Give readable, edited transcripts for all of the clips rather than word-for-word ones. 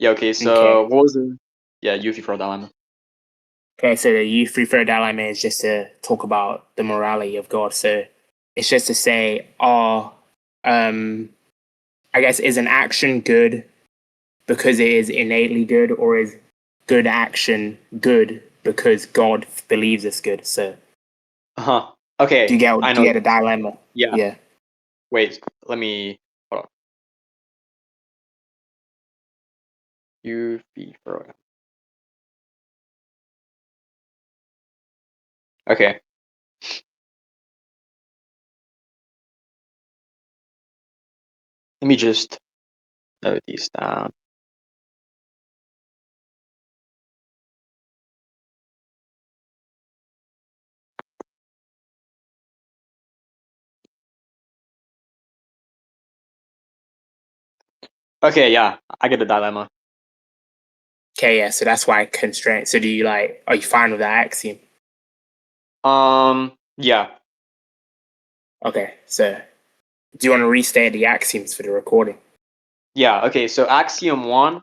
Yeah, okay, so Okay. what was the Euthyphro dilemma? Okay, so the Euthyphro dilemma is just to talk about the morality of God. So it's just to say, I guess, is an action good because it is innately good, or is good action good because God believes it's good? So Uh-huh. do you Okay, get I do you know. get a dilemma? Yeah. Yeah. Wait, let me hold on. Euthyphro. Okay. Let me just note these down. Okay, yeah, I get the dilemma. Okay, yeah. So that's why constraint. So are you fine with that axiom? Yeah. Okay. So do you want to restate the axioms for the recording? Yeah, okay, so axiom 1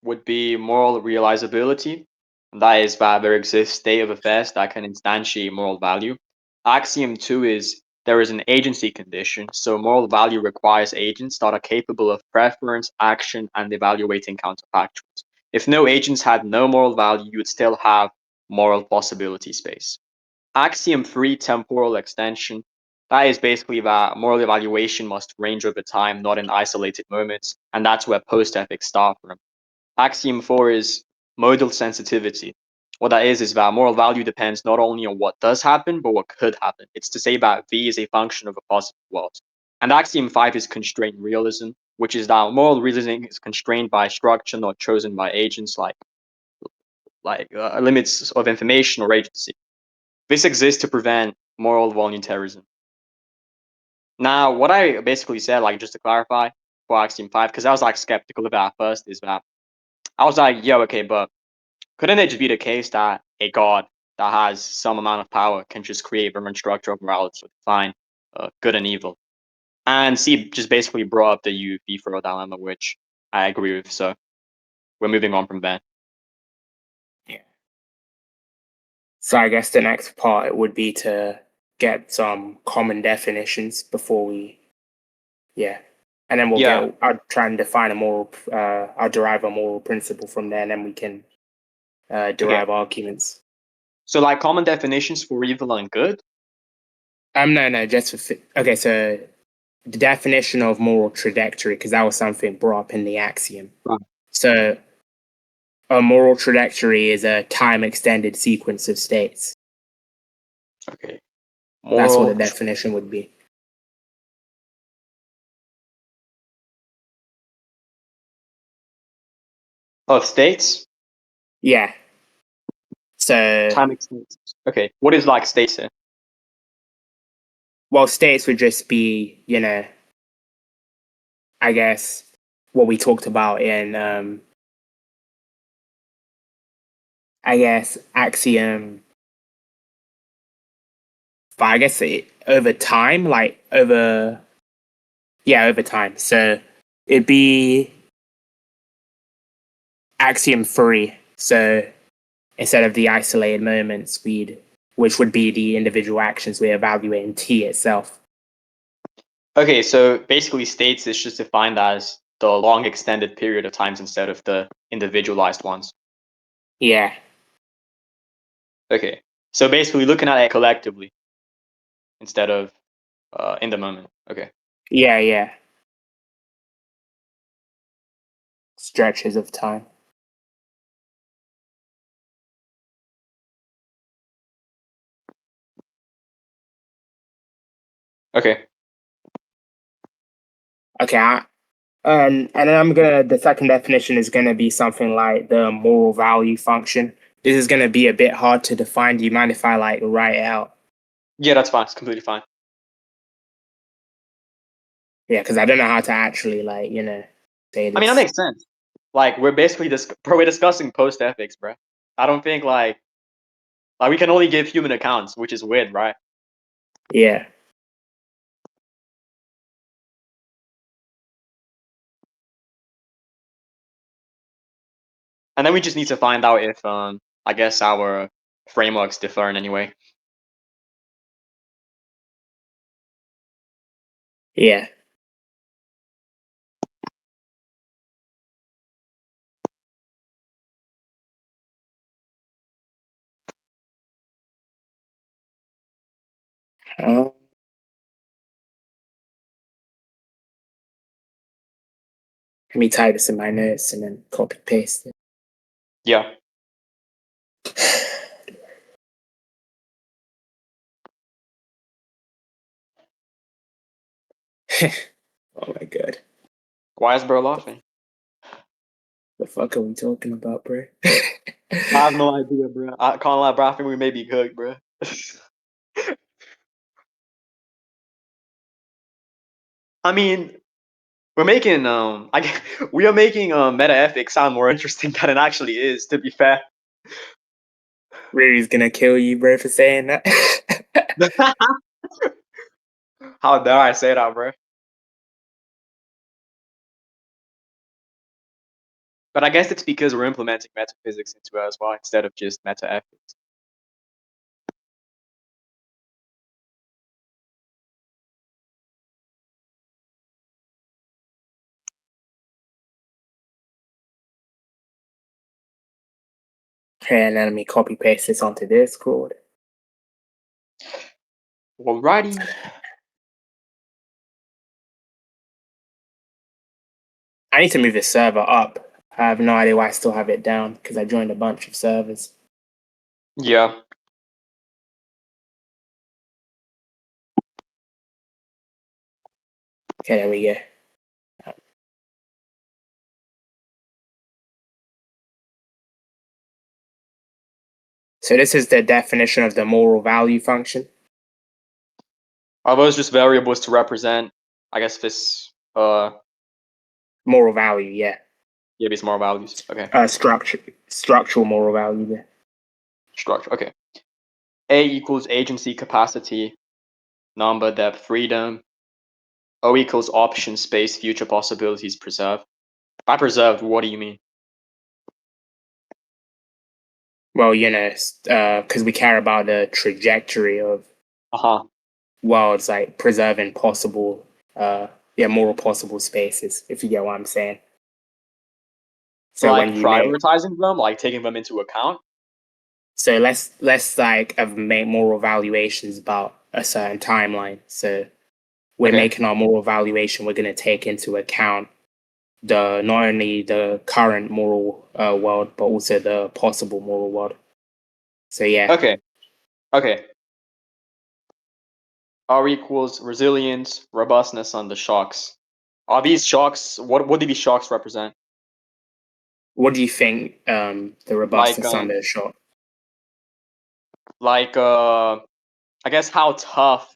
would be moral realizability. That is that there exists state of affairs that can instantiate moral value. Axiom 2 is there is an agency condition, so moral value requires agents that are capable of preference, action, and evaluating counterfactuals. If no agents had no moral value, you would still have moral possibility space. Axiom 3, temporal extension, that is basically that moral evaluation must range over time, not in isolated moments, and that's where post-ethics start from. Axiom 4 is modal sensitivity. What that is that moral value depends not only on what does happen, but what could happen. It's to say that V is a function of a possible world. And axiom 5 is constraint realism, which is that moral reasoning is constrained by structure, not chosen by agents like limits of information or agency. This exists to prevent moral voluntarism. Now, what I basically said, like just to clarify for axiom 5, because I was like skeptical of that at first, is that I was like, yo, okay, but couldn't it just be the case that a god that has some amount of power can just create their own structure of morality to define good and evil? And C just basically brought up the UV dilemma, which I agree with. So we're moving on from there. Yeah. So I guess the next part would be to get some common definitions before we, yeah, and then Yeah. I'll try and define I'll derive a moral principle from there, and then we can Okay. derive arguments. So like common definitions for evil and good. No, just for okay. So the definition of moral trajectory, because that was something brought up in the axiom. Right. So a moral trajectory is a time extended sequence of states. Okay. That's what the Moral definition would be. of states. Yeah. So, Time extents. Okay. What is like states here? well, states would just be, I guess what we talked about in, I guess, axiom. But I guess over time, over time. So it'd be axiom 3. So instead of the isolated moments, which would be the individual actions we evaluate in T itself. Okay, so basically states is just defined as the long extended period of times instead of the individualized ones. Yeah. Okay. So basically looking at it collectively instead of in the moment. Okay. Yeah. Stretches of time. Okay. Okay, and then the second definition is gonna be something like the moral value function. This is gonna be a bit hard to define. Do you mind if I write it out? Yeah, that's fine. It's completely fine. Yeah, because I don't know how to actually say I mean, that this. makes sense. Like we're basically we're discussing post ethics, bro. I don't think like we can only give human accounts, which is weird, right? Yeah. And then we just need to find out if I guess our frameworks differ in any way. Yeah. Let me type this in my notes and then copy paste it. Yeah. Oh my god. Why is bro laughing? The fuck are we talking about, bro? I have no idea, bro. I can't lie, bro. I think we may be cooked, bro. I mean, we're making we are making meta ethics sound more interesting than it actually is. To be fair. Riri's gonna kill you, bro, for saying that. How dare I say that, bro? But I guess it's because we're implementing metaphysics into it as well instead of just meta ethics. Okay, and then let me copy paste this onto Discord. Alrighty. I need to move this server up. I have no idea why I still have it down because I joined a bunch of servers. Yeah. Okay, there we go. So this is the definition of the moral value function. Are those just variables to represent, I guess, this Moral value, yeah. yeah, these moral values. Okay. Structural moral value. Yeah. Structure. Okay. A equals agency capacity, number depth freedom. O equals option space future possibilities preserved. By preserved, what do you mean? Well, because we care about the trajectory of Uh-huh. worlds, like preserving possible, moral possible spaces. If you get what I'm saying. So when Like you make prioritizing them, like taking them into account. So let's like make moral valuations about a certain timeline. So we're Okay. making our moral valuation. We're going to take into account the not only the current moral world, but also the possible moral world. So yeah, Okay. Okay. R equals resilience, robustness under shocks. Are these shocks? What do these shocks represent? what do you think the Like robustness under shock? like I guess how tough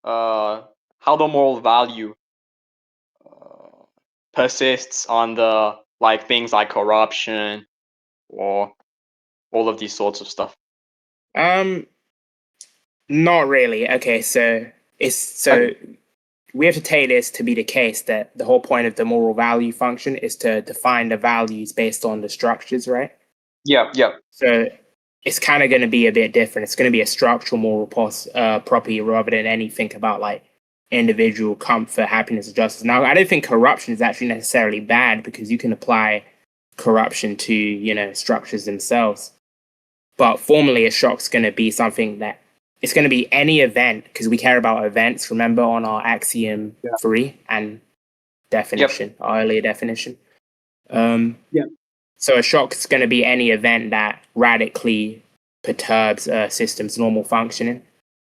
how the moral value uh, persists on the like things like corruption or all of these sorts of stuff. Um, Not really. Okay, so it's Okay. so we have to take this to be the case that the whole point of the moral value function is to define the values based on the structures, right? Yeah. Yeah. So it's kind of going to be a bit different. It's going to be a structural moral property rather than anything about like individual comfort, happiness, and justice. Now, I don't think corruption is actually necessarily bad because you can apply corruption to structures themselves. But formally, a shock's going to be something that it's going to be any event because we care about events. Remember on our axiom Yeah. 3 and Yep. definition, our earlier definition. Um, Yeah. so a shock is going to be any event that radically perturbs a system's normal functioning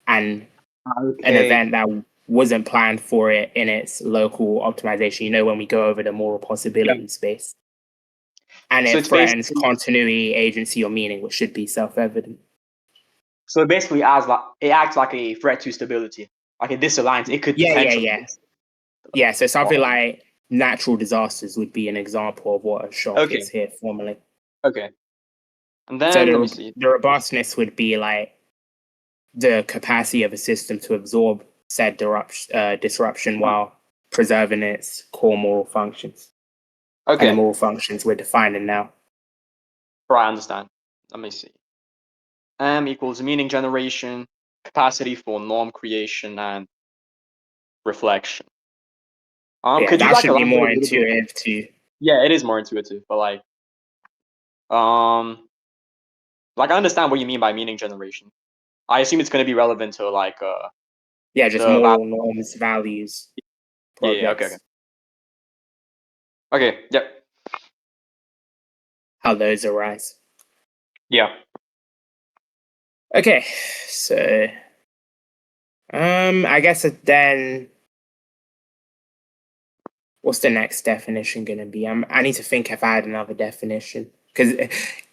and an Okay. event that wasn't planned for it in its local optimization. When we go over the moral Yeah. possibility space. And So it it's threatens basically continuity, agency, or meaning, which should be self-evident. it acts like a threat to stability. Like it disaligns. It could Yeah, yeah, potentially. yeah. Yeah, so something Oh, like natural disasters would be an example of what a shock okay. is here formally. Okay. And So then let me see. the robustness would be like the capacity of a system to absorb said disruption while preserving its core moral functions. And the Okay. moral functions we're defining now. Right, I understand. Let me see. M equals meaning generation, capacity for norm creation, and reflection. Yeah, Could you that like should be elaborate more a little bit? intuitive too. Yeah, it is more intuitive, but like I understand what you mean by meaning generation. I assume it's going to be relevant to Yeah, just the moral norms, values, yeah, okay, projects, okay, yep, how those arise. yeah. Okay, so I guess then what's the next definition gonna be? I need to think if I had another definition because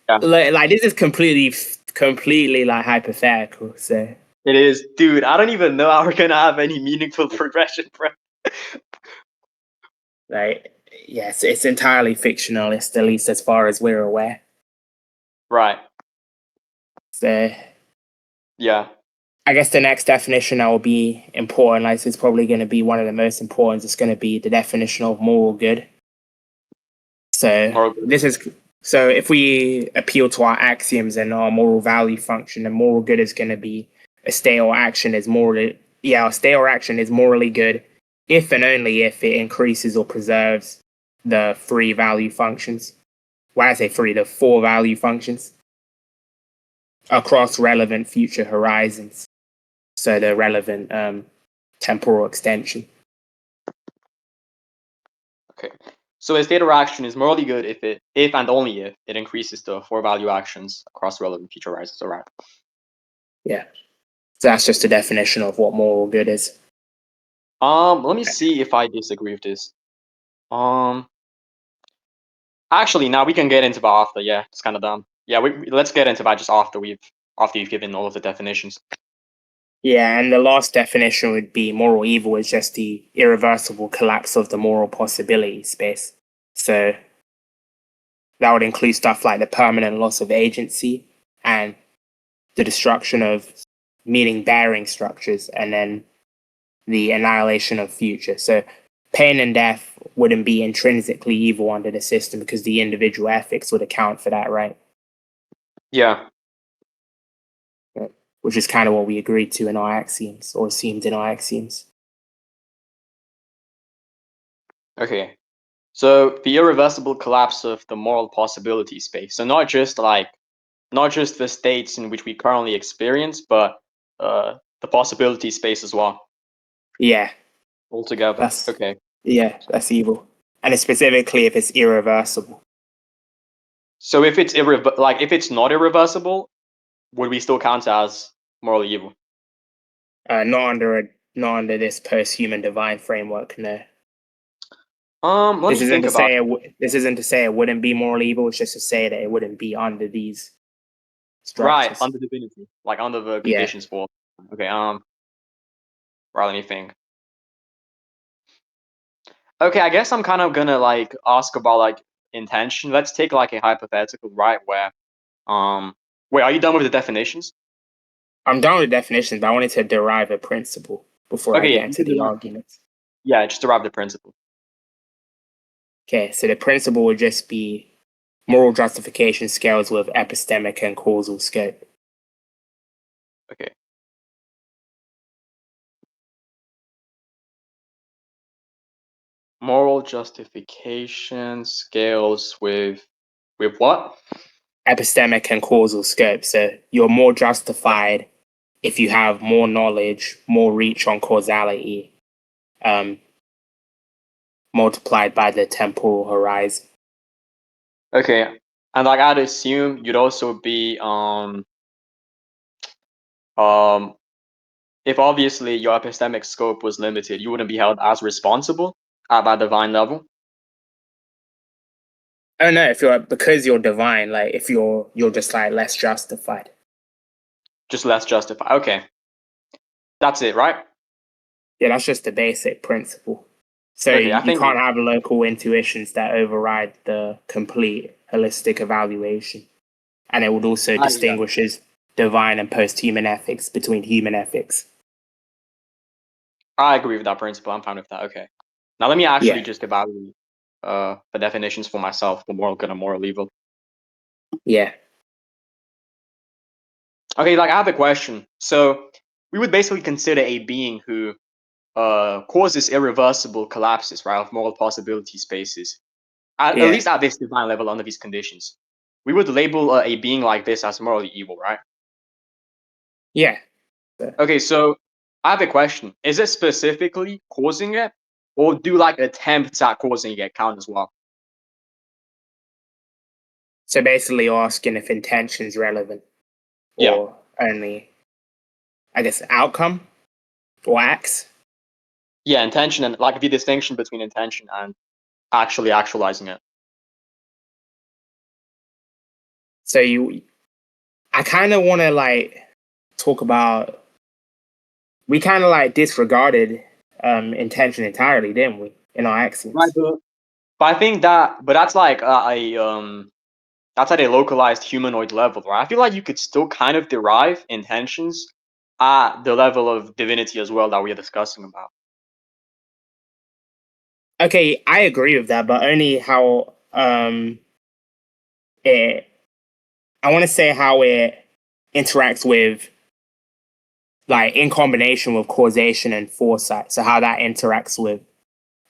Yeah. like this is completely like hypothetical. So It is, dude. I don't even know how we're gonna have any meaningful progression, bro. like yes, it's entirely fictionalist, at least as far as we're aware. Right. So Yeah. I guess the next definition that will be important, like it's probably going to be one of the most important. It's going to be the definition of moral good. So Moral good. this is so if we appeal to our axioms and our moral value function, the moral good is going to be a state or action is morally a state or action is morally good if and only if it increases or preserves the three value functions. When I say three, the four value functions across relevant future horizons. So the relevant temporal extension. Okay. So a state or action is morally good if and only if it increases the four value actions across relevant future horizons. All right. Yeah. So that's just a definition of what moral good is. Let me see if I disagree with this. Um, Actually, now we can get into that after. Yeah, it's kind of dumb. Yeah, let's get into that just after you've given all of the definitions. Yeah, and the last definition would be moral evil is just the irreversible collapse of the moral possibility space. So that would include stuff like the permanent loss of agency and the destruction of meaning bearing structures and then the annihilation of future. So pain and death wouldn't be intrinsically evil under the system because the individual ethics would account for that, right? Yeah. Which is kind of what we agreed to in our axioms or seemed in our axioms. Okay. So the irreversible collapse of the moral possibility space. So not just the states in which we currently experience, but the possibility space as well Yeah, altogether. that's Okay. that's evil, and specifically if it's irreversible. So if it's if it's not irreversible, would we still count it as morally evil? Not under this post-human divine framework. No, Let me think about it. this isn't to say it wouldn't be moral evil. It's just to say that it wouldn't be under these Right, structures. under divinity, like under the Yeah, conditions for. Okay. Right. Let me think. Okay, I guess I'm kind of gonna ask about intention. Let's take like a hypothetical, right? Um, wait, are you done with the definitions? I'm done with definitions, but I wanted to derive a principle before I Okay, yeah, get you into could the derive. arguments. Yeah, just derive the principle. Okay, so the principle would just be moral justification scales with epistemic and causal scope. Okay. Moral justification scales with what? Epistemic and causal scope. So you're more justified if you have more knowledge, more reach on causality, um, multiplied by the temporal horizon. Okay, and I'd assume you'd also be um if obviously your epistemic scope was limited, you wouldn't be held as responsible at that divine level, Oh no, if you're because you're divine, like if you're just like less justified. just less justified. Okay, that's it, right? Yeah, that's just the basic principle. So Okay, I you think can't have local intuitions that override the complete holistic evaluation. And it would also yeah, distinguishes divine and post-human ethics between human ethics. I agree with that principle. I'm fine with that. Okay, now let me actually Yeah. just evaluate the definitions for myself for moral good and moral evil. Yeah. Okay, like I have a question. So we would basically consider a being who causes irreversible collapses, right, of moral possibility spaces, at Yeah. least at this divine level under these conditions. We would label a being like this as morally evil, right? Yeah. Okay, so I have a question. Is it specifically causing it, or do like attempts at causing it count as well? So basically asking if intention's relevant Yeah. or only, I guess, outcome or acts. Yeah, intention and like the distinction between intention and actually actualizing it. So I kind of want to like talk about, we kind of like disregarded intention entirely, didn't we, in our Right, axioms? but I think that, but that's like that's at a localized humanoid level, right? I feel like you could still kind of derive intentions at the level of divinity as well that we are discussing about. Okay, I agree with that, but only how it, I want to say how it interacts with, like, in combination with causation and foresight. So how that interacts with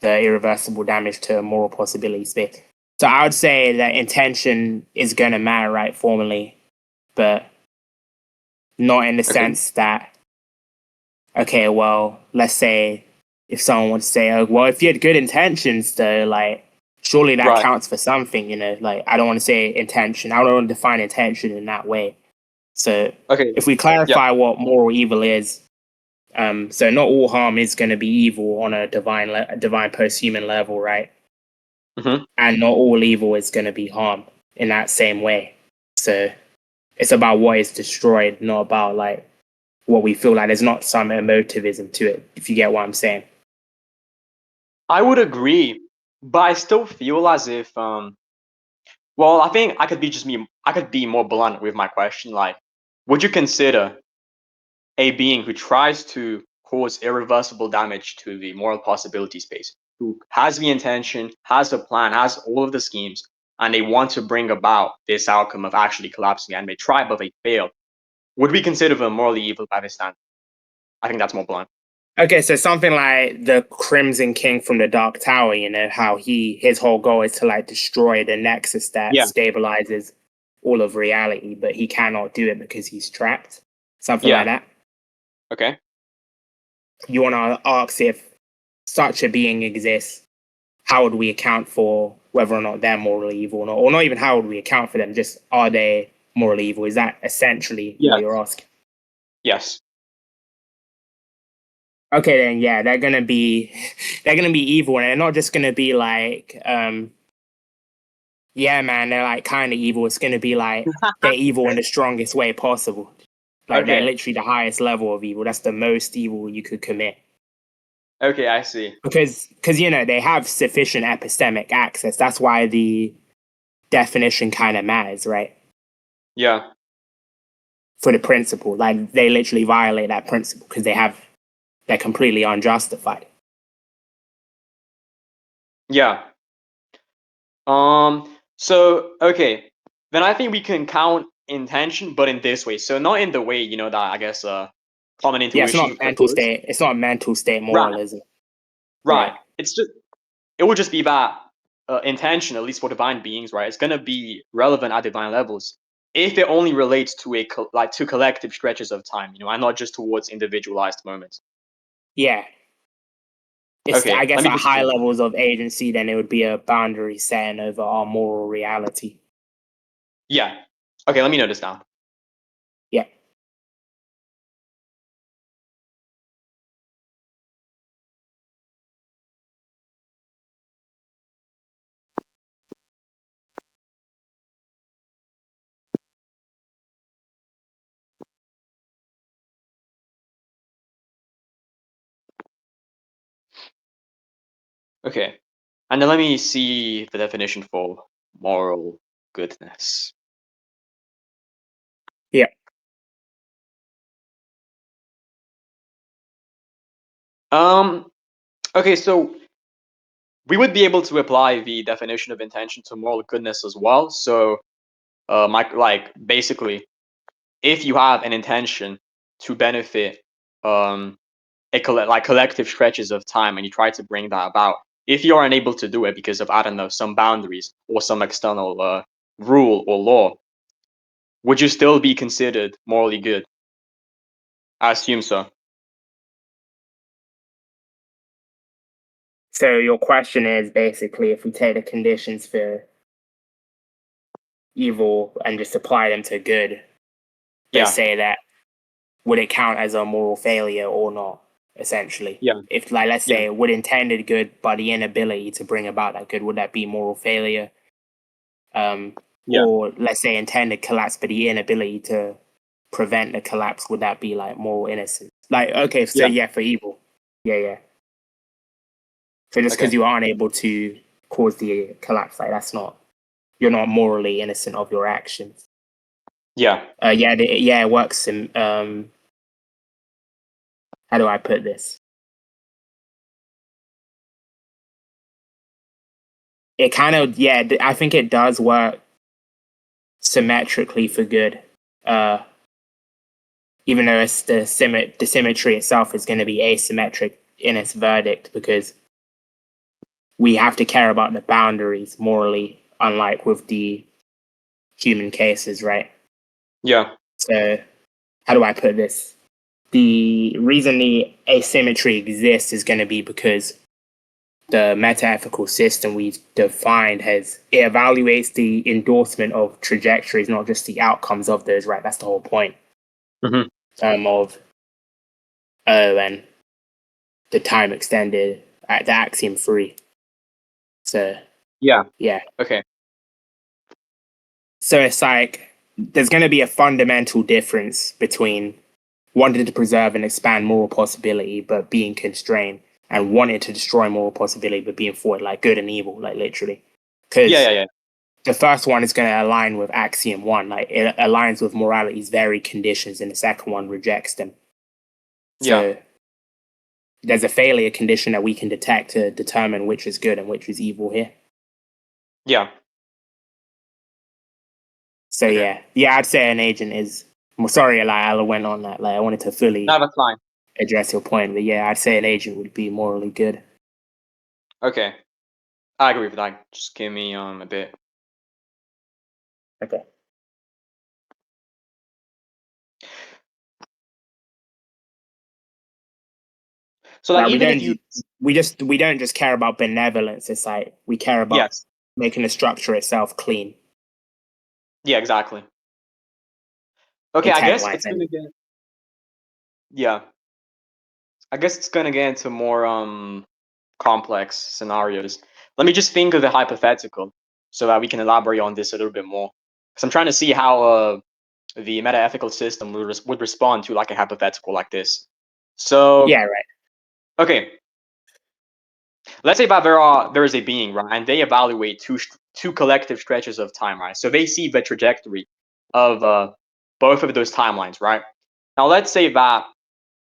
the irreversible damage to moral possibility space. So I would say that intention is going to matter, right, formally, but not in the Okay. sense that, okay, well, let's say if someone wants to say, oh, well, if you had good intentions, though, like, surely that Right. counts for something, you know? Like, I don't want to say intention. I don't want to define intention in that way. So Okay. if we Yeah. clarify what moral evil is, so not all harm is going to be evil on a divine post-human level, right? Hmm. And not all evil is going to be harm in that same way. So it's about what is destroyed, not about like what we feel like. There's not some emotivism to it, if you get what I'm saying. I would agree, but I still feel as if well, I think I could be just me. I could be more blunt with my question. Like, would you consider a being who tries to cause irreversible damage to the moral possibility space, who has the intention, has the plan, has all of the schemes, and they want to bring about this outcome of actually collapsing and they try but they fail? Would we consider them morally evil by this standard? I think that's more blunt. Okay, so something like the Crimson King from the Dark Tower, you know, how his whole goal is to like destroy the nexus that Yeah. stabilizes all of reality, but he cannot do it because he's trapped. Something like Yeah. that. Okay. You want to ask if such a being exists, how would we account for whether or not they're morally evil or not even how would we account for them, just are they morally evil? Is that essentially what Yes. you're asking? Yes. Okay, then yeah, they're gonna be they're gonna be evil, and they're not just gonna be like, yeah, man, they're like kind of evil. It's gonna be like they're evil in the strongest way possible. Like they're Okay. literally the highest level of evil. That's the most evil you could commit. Okay, I see. Because you know they have sufficient epistemic access. That's why the definition kind of matters, right? Yeah. For the principle, like they literally violate that principle because they're completely unjustified. Yeah. So okay, then I think we can count intention, but in this way. So not in the way, that I guess common Yeah, it's not intuition mental prefers. state. It's not mental state Right. moralism. Right. Yeah, It would just be that intention, at least for divine beings, right? It's gonna be relevant at divine levels if it only relates to like to collective stretches of time, and not just towards individualized moments. yeah. It's, I Okay, let guess, me at just high levels of agency, then it would be a boundary setting over our moral reality. yeah. Okay, let me note this down. Yeah. Okay. And then let me see the definition for moral goodness. Yeah. Um, okay, so we would be able to apply the definition of intention to moral goodness as well. So basically, if you have an intention to benefit collective stretches of time and you try to bring that about, if you are unable to do it because of, I don't know, some boundaries or some external rule or law, would you still be considered morally good? I assume so. So your question is basically, if we take the conditions for evil and just apply them to good, they Yeah, say that would it count as a moral failure or not? Essentially, yeah, if like let's yeah, say would intended good but the inability to bring about that good, would that be moral failure? yeah, Or let's say intended collapse but the inability to prevent the collapse, would that be like moral innocence? Like okay, so yeah. yeah, for evil, yeah. So just because Okay. you aren't able to cause the collapse, like that's not, you're not morally innocent of your actions. Yeah, Yeah, it works. In, how do I put this? It kind of I think it does work symmetrically for good. Uh, Even though it's the symmetry itself is going to be asymmetric in its verdict because we have to care about the boundaries morally, unlike with the human cases, right? yeah, So how do I put this? The reason the asymmetry exists is going to be because the meta-ethical system we've defined it evaluates the endorsement of trajectories, not just the outcomes of those, right? That's the whole point hmm of and the time extended at the axiom 3. So yeah. yeah. Okay. So it's like there's going to be a fundamental difference between wanting to preserve and expand moral possibility but being constrained, and wanting to destroy moral possibility but being for it, like good and evil, like literally. Yeah, yeah, Because yeah, the first one is going to align with axiom 1, like it aligns with morality's very conditions, and the second one rejects them. yeah, So there's a failure condition that we can detect to determine which is good and which is evil here. yeah. So Okay. yeah, I'd say an agent is. Well, sorry, like I went on that. Like I wanted to No, fully that's fine. address your point, but yeah, I'd say an agent would be morally good. Okay, I agree with that. Just give me a bit. Okay. So like Like even if you we don't just care about benevolence. It's like we care about yes, making the structure itself clean, yeah, exactly. Okay, I intent guess wise, it's gonna and get yeah. I guess it's gonna get into more complex scenarios. Let me just think of a hypothetical so that we can elaborate on this a little bit more. Because I'm trying to see how the meta-ethical system would respond to like a hypothetical like this. So yeah, right. okay, let's say that there is a being, right, and they evaluate two collective stretches of time, right? So they see the trajectory of both of those timelines, right? Now let's say that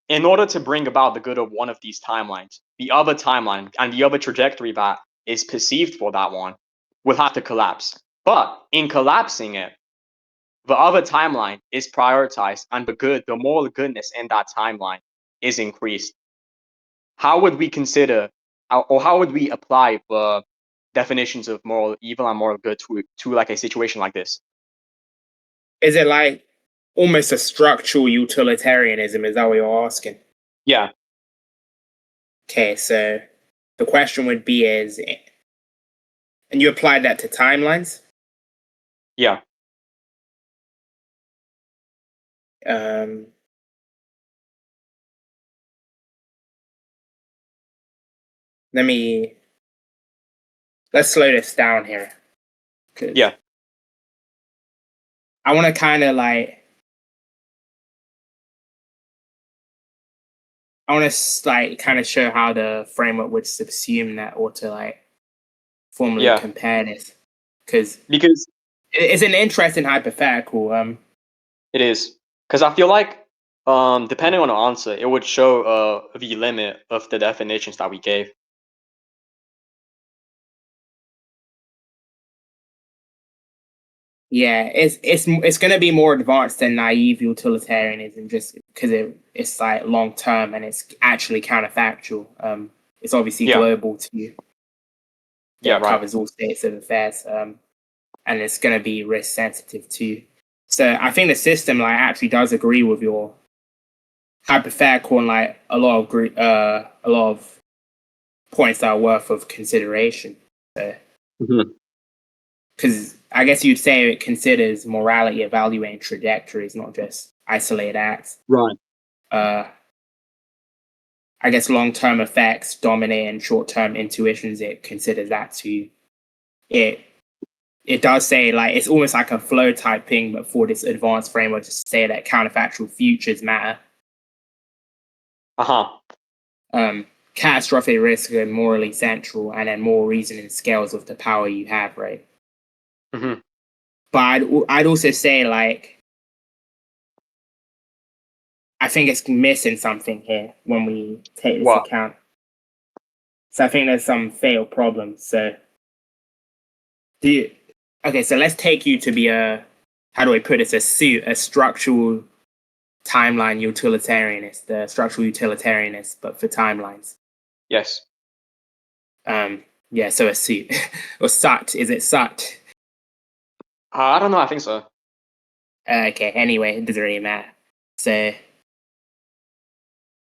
in order to bring about the good of one of these timelines, the other timeline and the other trajectory that is perceived for that one will have to collapse. But in collapsing it, the other timeline is prioritized and the moral goodness in that timeline is increased. How would we consider, or how would we apply the definitions of moral evil and moral good to like a situation like this? Is it like almost a structural utilitarianism? Is that what you're asking? Yeah, Okay, so the question would be and you applied that to timelines. yeah, Um, let me let's slow this down here because yeah, I want to kind of like I want to like kind of show how the framework would subsume that, or to like formally yeah. compare this, because Because it's an interesting hypothetical. it is. Because I feel like, depending on the answer, it would show the limit of the definitions that we gave. Yeah, it's going to be more advanced than naive utilitarianism, just because it's like long term and it's actually counterfactual. It's obviously Yeah. global to you. Yeah. It Right. covers all states of affairs, and it's going to be risk sensitive too. So I think the system like actually does agree with your hypothetical and like a lot of points that are worth of consideration. So, Mhm. because I guess you'd say it considers morality evaluating trajectories, not just isolated acts. Right. Uh, I guess long-term effects dominating short-term intuitions. It considers that too. It it does say like it's almost like a flow type thing, but for this advanced framework to say that counterfactual futures matter. Uh huh. Catastrophic risk are morally central, and then more reasoning scales with the power you have, right? Hmm. But I'd also say like I think it's missing something here when we take this What? account. So I think there's some fatal problems. So do you, okay, so let's take you to be a how do I put this a structural timeline utilitarianist, the structural utilitarianist, but for timelines. Yes. Yeah, so a suit or sut. Is it sut? I don't know. I think so. Okay. Anyway, it doesn't really matter. So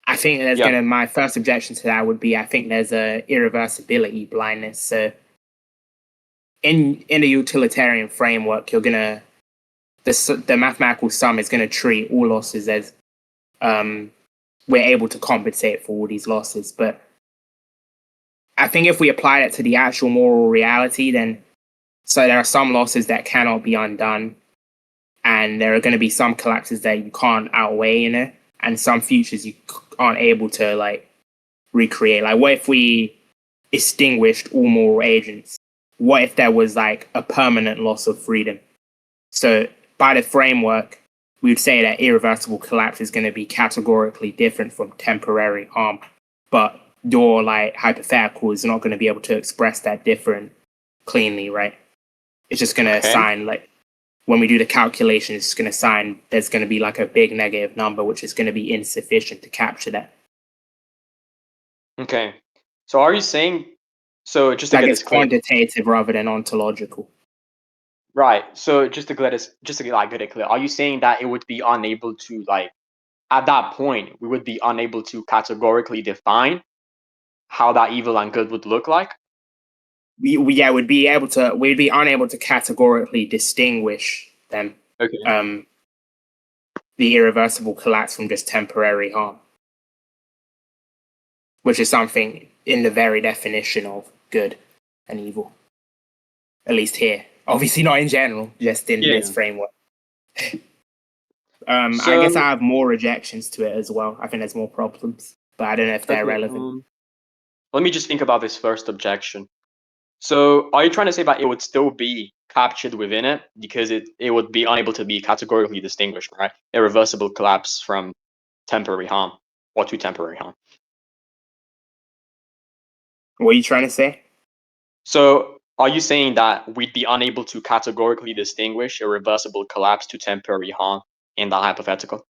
I think there's Yeah. gonna my first objection to that would be I think there's a irreversibility blindness. So in the utilitarian framework, you're gonna the mathematical sum is gonna treat all losses as um, we're able to compensate for all these losses. But I think if we apply that to the actual moral reality, then so there are some losses that cannot be undone, and there are going to be some collapses that you can't outweigh, and some futures you aren't able to like recreate. Like, what if we extinguished all moral agents? What if there was like a permanent loss of freedom? So, by the framework, we would say that irreversible collapse is going to be categorically different from temporary harm, but your like hypothetical is not going to be able to express that different cleanly, right? It's just going to Okay. assign like when we do the calculation, it's going to assign there's going to be like a big negative number, which is going to be insufficient to capture that. Okay. So are you saying? So just to Like get it's this clear. quantitative rather than ontological. Right. So just to get like get it clear, are you saying that it would be unable to like at that point we would be unable to categorically define how that evil and good would look like? Yeah, we'd be unable to categorically distinguish them. Okay. Um, the irreversible collapse from just temporary harm, which is something in the very definition of good and evil, at least here. Obviously, not in general, just in this Yeah. framework. I guess I So have more rejections to it as well. I think there's more problems, but I don't know if they're okay. relevant. Let me just think about this first objection. So are you trying to say that it would still be captured within it because it would be unable to be categorically distinguished, right? Irreversible collapse from temporary harm or to temporary harm. What are you trying to say? So are you saying that we'd be unable to categorically distinguish irreversible collapse to temporary harm in that hypothetical?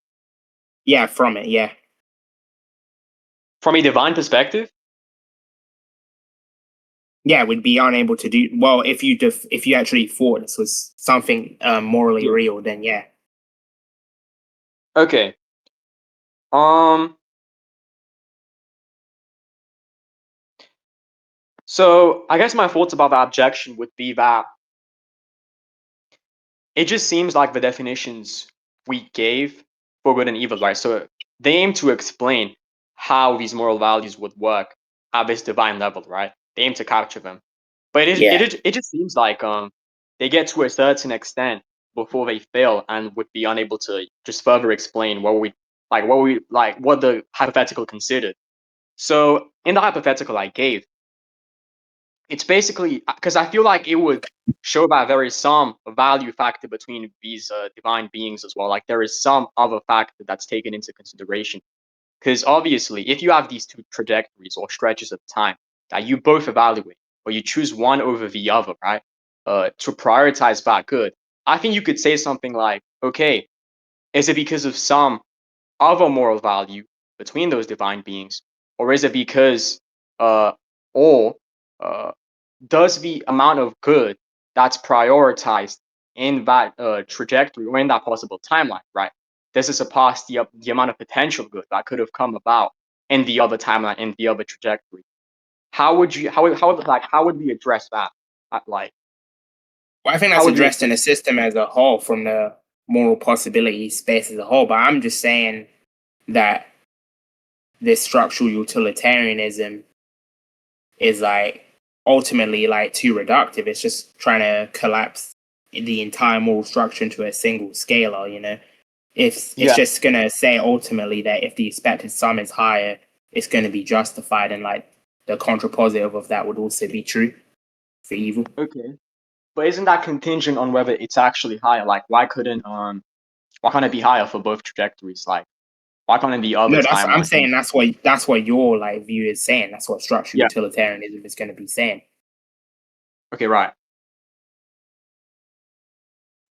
Yeah, from it. Yeah, From a divine perspective? yeah, we'd be unable to do well if you actually thought this was something morally Yeah. real. Then yeah, Okay. Um so I guess my thoughts about that objection would be that it just seems like the definitions we gave for good and evil, right? So they aim to explain how these moral values would work at this divine level, right? They aim to capture them, but yeah. it just seems like they get to a certain extent before they fail and would be unable to just further explain what the hypothetical considered. So in the hypothetical I gave, it's basically because I feel like it would show that there is some value factor between these divine beings as well. Like there is some other factor that's taken into consideration. Because obviously, if you have these two trajectories or stretches of time that you both evaluate, or you choose one over the other, right, to prioritize that good, I think you could say something like, okay, is it because of some other moral value between those divine beings, or is it because, uh, or uh, does the amount of good that's prioritized in that trajectory or in that possible timeline, right? Does it surpass the amount of potential good that could have come about in the other timeline, in the other trajectory? How would you how would we address that? Like Well, I think how that's would we addressed address? in the system as a whole from the moral possibility space as a whole. But I'm just saying that this structural utilitarianism is like ultimately like too reductive. It's just trying to collapse the entire moral structure into a single scalar, you know? It's Yeah. just gonna say ultimately that if the expected sum is higher, it's gonna be justified, and like the contrapositive of that would also be true for evil. Okay. But isn't that contingent on whether it's actually higher? Like, why can't it be higher for both trajectories? Like, why can't it be other No, that's I'm timeline? saying that's what your like view is saying. That's what structural Yeah. utilitarianism is gonna be saying. Okay. Right.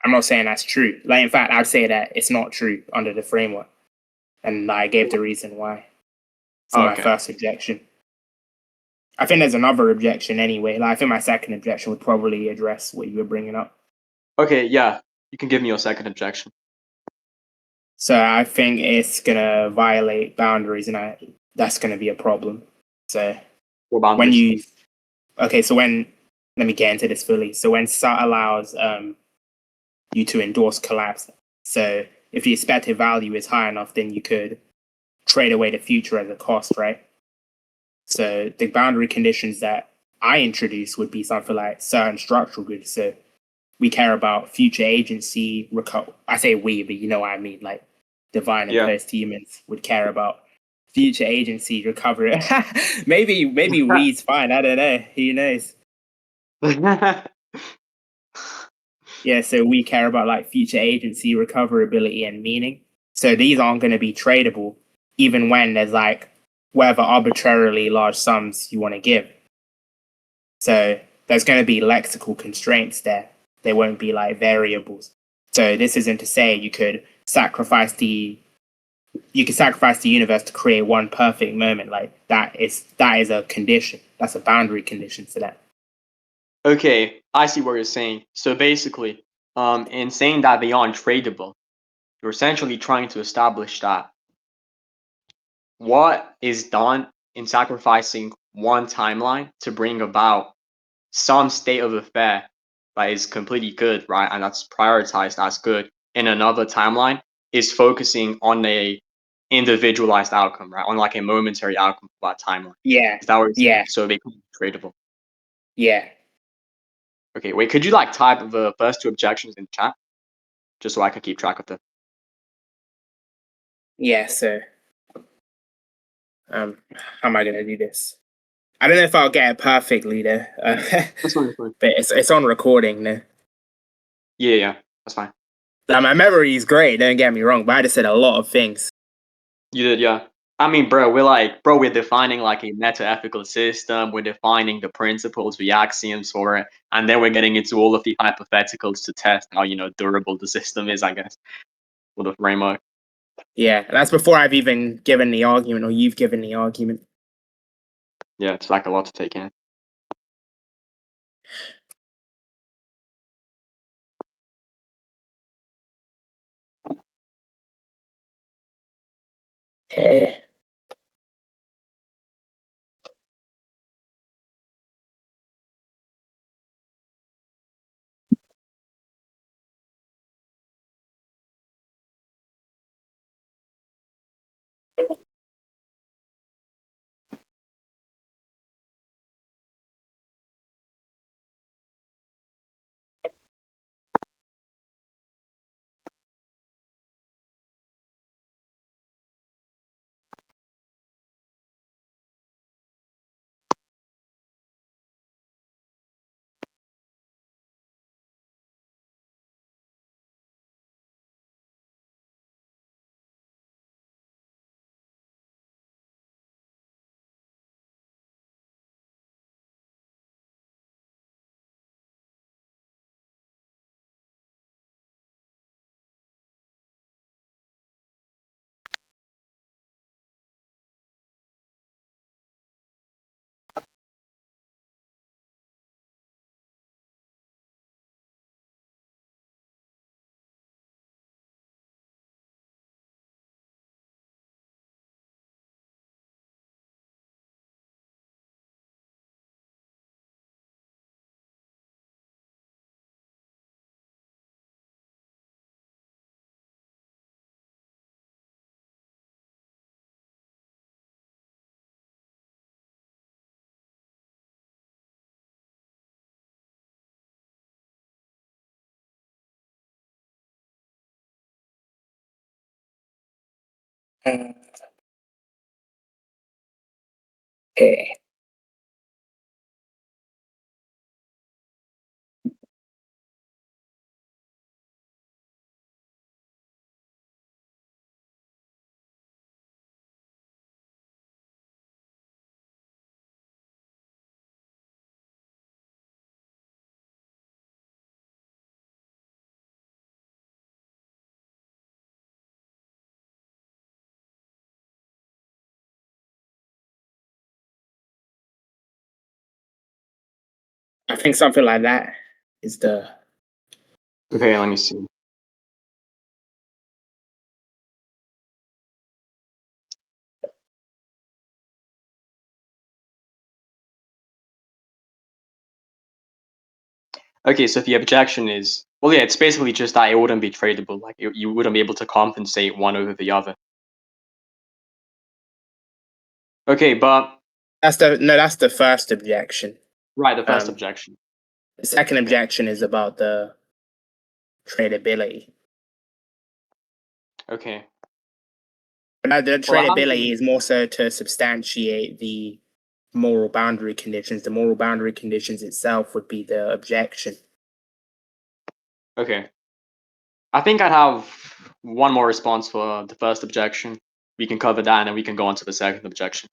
I'm not saying that's true. Like in fact, I'd say that it's not true under the framework. And I gave the reason why for Oh, my okay. first objection. I think there's another objection anyway. Like I think my second objection would probably address what you were bringing up. Okay. Yeah. You can give me your second objection. So I think it's gonna violate boundaries, and that's gonna be a problem. So Or when boundaries. you okay, so when let me get into this fully. So when SAT allows you to endorse collapse, so if the expected value is high enough, then you could trade away the future as a cost, right? So the boundary conditions that I introduce would be something like certain structural goods. So we care about future agency. I say we, but you know what I mean. Like divine and Yeah. post-humans would care about future agency recovery. maybe we's fine. I don't know. Who knows? Yeah. So we care about like future agency, recoverability, and meaning. So these aren't going to be tradable, even when there's like whatever arbitrarily large sums you want to give. So there's going to be lexical constraints there. There won't be like variables. So this isn't to say you could sacrifice the universe to create one perfect moment. Like that is a condition. That's a boundary condition for that. Okay. I see what you're saying. So basically, in saying that they aren't tradable, you're essentially trying to establish that what is done in sacrificing one timeline to bring about some state of affair that is completely good, right? And that's prioritized as good in another timeline is focusing on a individualized outcome, right? On like a momentary outcome for that timeline. Yeah, Is that what you're saying? yeah, So they can be tradable. yeah, Okay, wait, could you like type the first two objections in chat? Just so I can keep track of them. yeah. So how am I gonna do this? I don't know if I'll get it perfectly there, That's fine, that's fine. but it's on recording now. Yeah, yeah, that's fine. Like my memory is great. Don't get me wrong, but I just said a lot of things. You did, yeah. I mean, we're defining like a meta-ethical system. We're defining the principles, the axioms for it, and then we're getting into all of the hypotheticals to test how durable the system is. I guess for the framework. Yeah, and that's before I've even given the argument or you've given the argument. Yeah, it's like a lot to take in. Yeah. Uh, okay. I think something like that is the. Okay, let me see. Okay, so the objection is, well, yeah, it's basically just that it wouldn't be tradable. Like you wouldn't be able to compensate one over the other. Okay, but That's the first objection. right, the first Um, objection. the second objection is about the tradability. Okay. But the Well, how does tradability is more so to substantiate the moral boundary conditions. The moral boundary conditions itself would be the objection. okay. I think I'd have one more response for the first objection. We can cover that, and then we can go on to the second objection.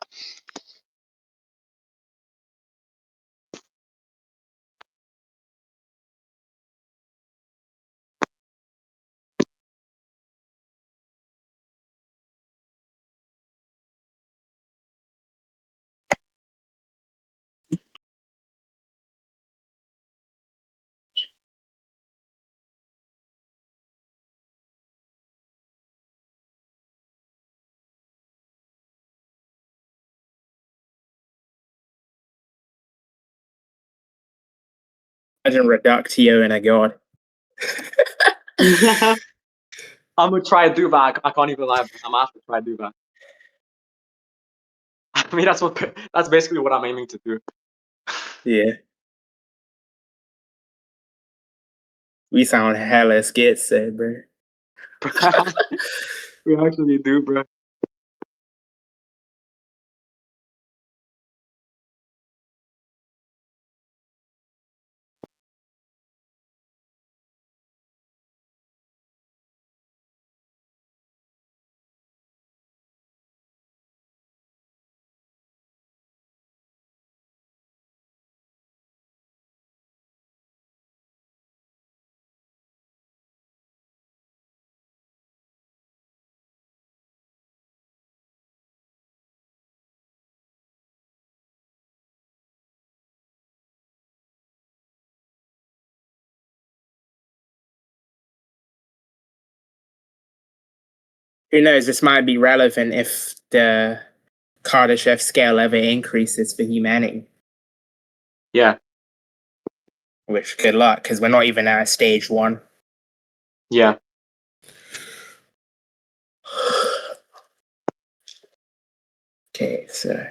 Imagine reductio in a god. I'm gonna try to do that. I can't even lie. I'm gonna have to try to do that. I mean, that's basically what I'm aiming to do. Yeah. We sound hella schizo, bro. We actually do, bro. Who knows? This might be relevant if the Kardashev scale ever increases for humanity. Yeah, Which good luck, because we're not even at stage one. yeah. Okay, so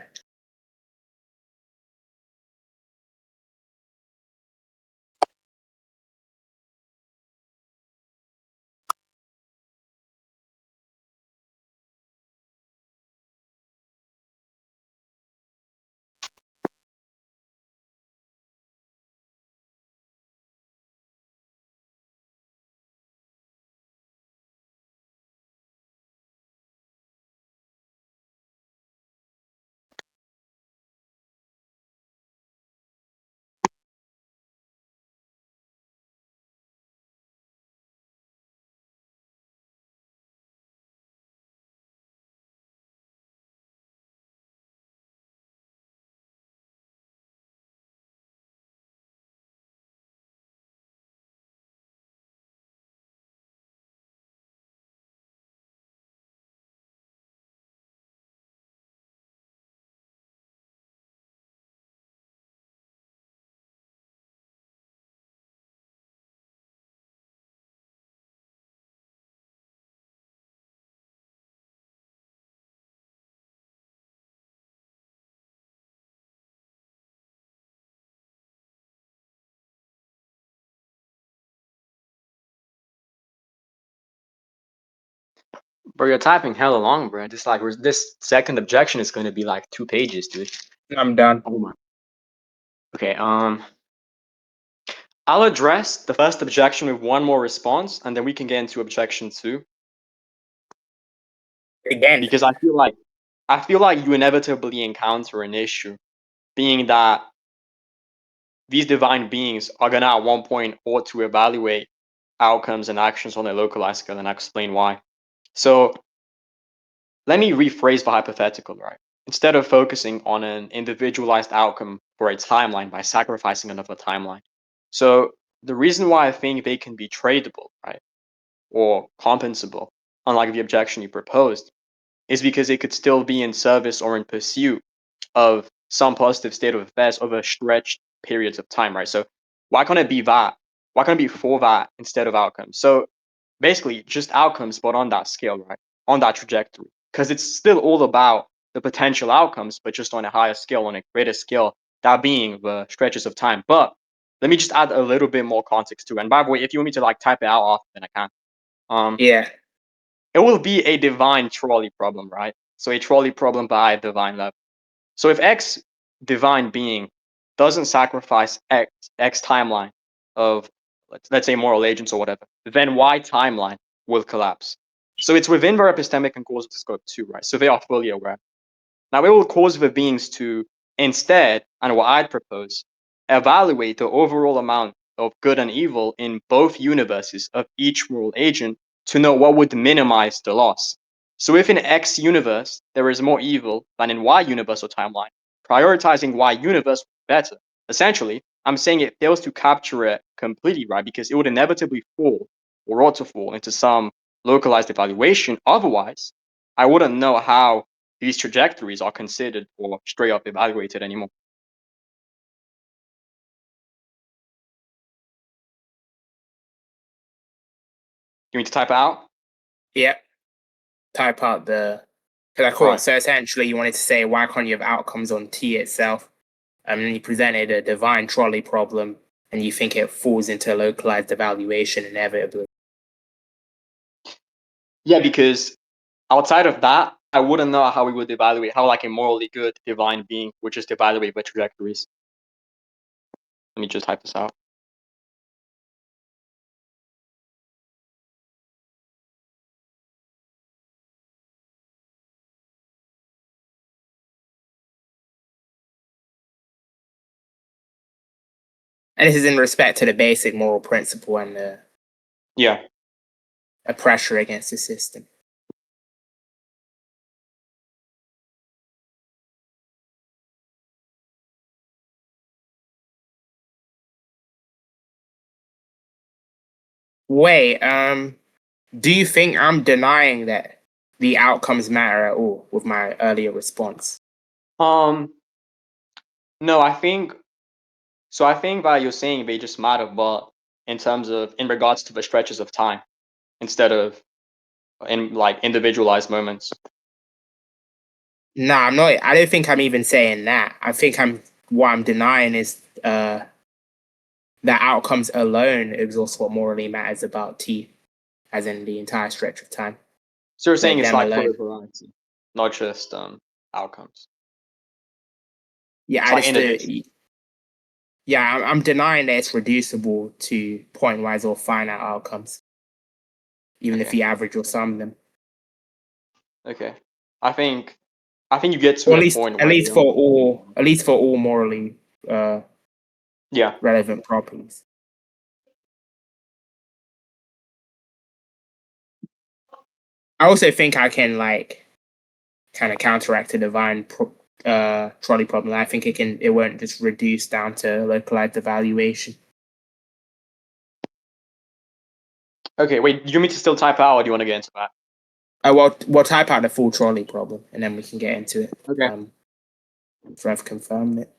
Bro, you're typing hella long, bro. This like this second objection is going to be like 2 pages, dude. I'm done. Oh my. Okay. I'll address the first objection with one more response, and then we can get into objection two. Again. Because I feel like you inevitably encounter an issue, being that these divine beings are gonna at one point ought to evaluate outcomes and actions on a localized scale, and I'll explain why. So let me rephrase the hypothetical, right? Instead of focusing on an individualized outcome for a timeline by sacrificing another timeline. So the reason why I think they can be tradable, right, or compensable, unlike the objection you proposed, is because it could still be in service or in pursuit of some positive state of affairs over stretched periods of time, right? So why can't it be that? Why can't it be for that instead of outcomes? So basically, just outcomes, but on that scale, right? On that trajectory, because it's still all about the potential outcomes, but just on a higher scale, on a greater scale, that being the stretches of time. But let me just add a little bit more context to it. And by the way, if you want me to like type it out often, then I can. Yeah. It will be a divine trolley problem, right? So a trolley problem by divine level. So if X divine being doesn't sacrifice X timeline of let's say moral agents or whatever, then Y timeline will collapse. So it's within their epistemic and causative scope too, right? So they are fully aware. Now, it will cause the beings to instead, and what I'd propose, evaluate the overall amount of good and evil in both universes of each world agent to know what would minimize the loss. So if in X universe there is more evil than in Y universe or timeline, prioritizing Y universe would be better. Essentially, I'm saying it fails to capture it completely, right? Because it would inevitably fall or ought to fall into some localized evaluation. Otherwise, I wouldn't know how these trajectories are considered or straight up evaluated anymore. You need to type it out? Yep. Type out the. Because I caught. Right. So essentially, you wanted to say why can't you have outcomes on T itself? And you presented a divine trolley problem, and you think it falls into localized evaluation inevitably. Yeah, because outside of that, I wouldn't know how we would evaluate how like a morally good divine being would just evaluate the trajectories. Let me just type this out. And this is in respect to the basic moral principle and Yeah. a pressure against the system. Wait, do you think I'm denying that the outcomes matter at all with my earlier response? Um. No, I think so. I think that you're saying they just matter, but in terms of in regards to the stretches of time instead of in like individualized moments. No, I'm not. I don't think I'm even saying that. I think what I'm denying is the outcomes alone exhaust what morally matters about T, as in the entire stretch of time. So you're saying Like it's them like for alone. a variety, not just outcomes. Yeah, It's I like just in addition. yeah, I'm denying that it's reducible to pointwise or finite outcomes, even if Okay. you average or sum them. Okay. I think I think you get Or to a point at where least for all morally uh, yeah. relevant properties. I also think I can like kind of counteract the divine trolley problem. I think it won't just reduce down to localized evaluation. Okay, wait, do you want me to still type out or do you want to get into that? We'll type out the full trolley problem and then we can get into it. Okay. If I've confirmed it.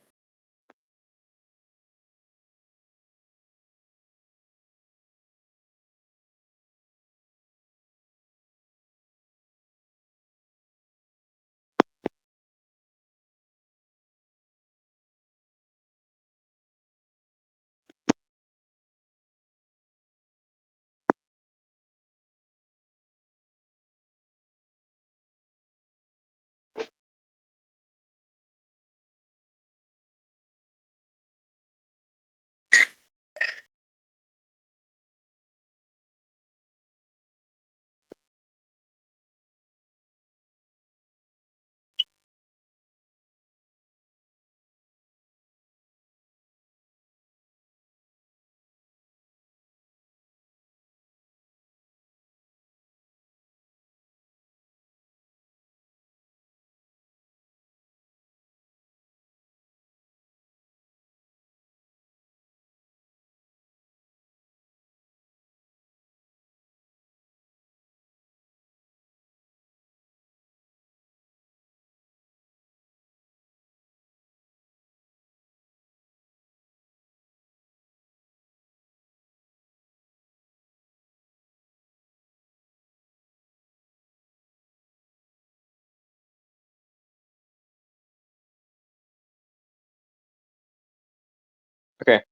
Okay.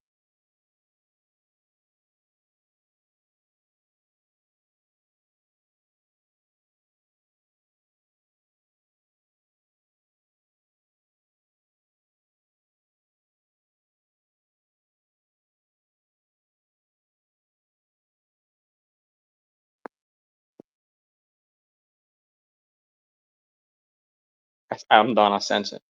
I'm done. I sense it.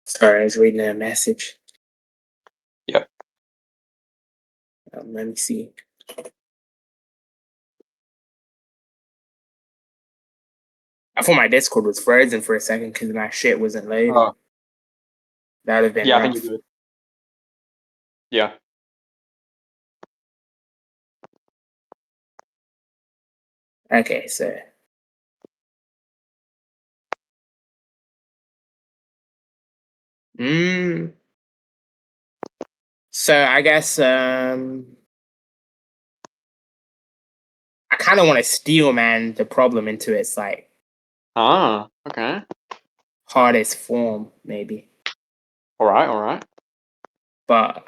Sorry, I was reading a message. Yep. Let me see. I thought my Discord was frozen for a second because my shit wasn't loading. Oh, That would have been yeah, I rough. think you're good. Yeah. Okay, so so I guess I kind of want to steel man the problem into its like Ah, okay. hardest form, maybe. All right, all right. But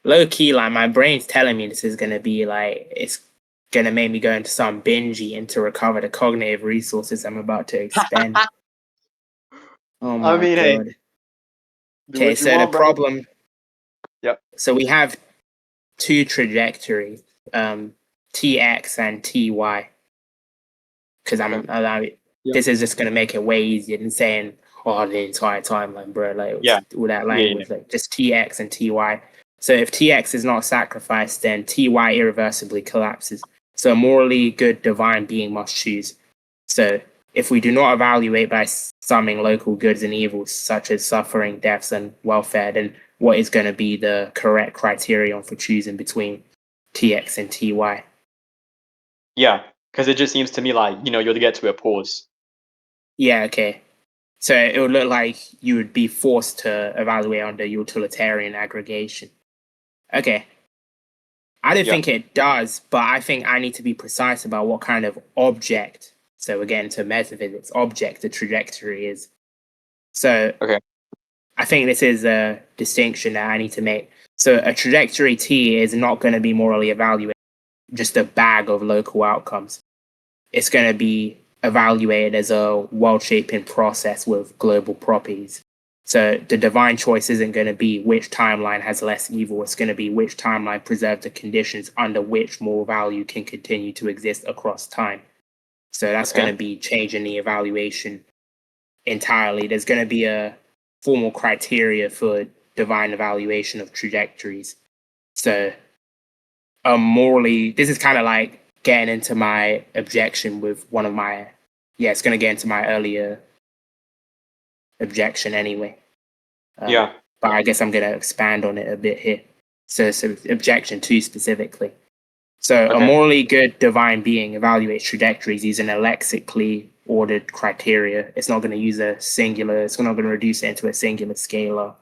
low key, like my brain's telling me this is gonna be like it's gonna make me go into some binge eating to recover the cognitive resources I'm about to expend. Oh I my mean, hey, god. do Okay, what you so the want, brother. problem. Yep. So we have two trajectories, tx and ty. Because Okay. Yep. this is just gonna make it way easier than saying the entire timeline, bro. Like Yeah. all that Yeah. Yeah. language, like just tx and ty. So if tx is not sacrificed, then ty irreversibly collapses. So a morally good divine being must choose. So if we do not evaluate by summing local goods and evils, such as suffering, deaths, and welfare, then what is going to be the correct criterion for choosing between tx and ty? Yeah. Because it just seems to me like you'll get to a pause. Yeah, okay. So it would look like you would be forced to evaluate under utilitarian aggregation. Okay. I don't Yeah. think it does, but I think I need to be precise about what kind of object. So again, to metaphysics, object the trajectory is. So Okay. I think this is a distinction that I need to make. So a trajectory T is not going to be morally evaluated, just a bag of local outcomes. It's going to be evaluated as a world-shaping process with global properties. So the divine choice isn't going to be which timeline has less evil. It's going to be which timeline preserves the conditions under which moral value can continue to exist across time. So that's going to Okay. be changing the evaluation entirely. There's going to be a formal criteria for divine evaluation of trajectories. So morally, this is kind of like getting into my objection with one of my, it's going to get into my earlier objection anyway. Yeah. But I guess I'm going to expand on it a bit here. So objection 2 specifically. So a Okay. morally good divine being evaluates trajectories using a lexically ordered criteria. It's not going to use a singular, it's not going to reduce it into a singular scalar.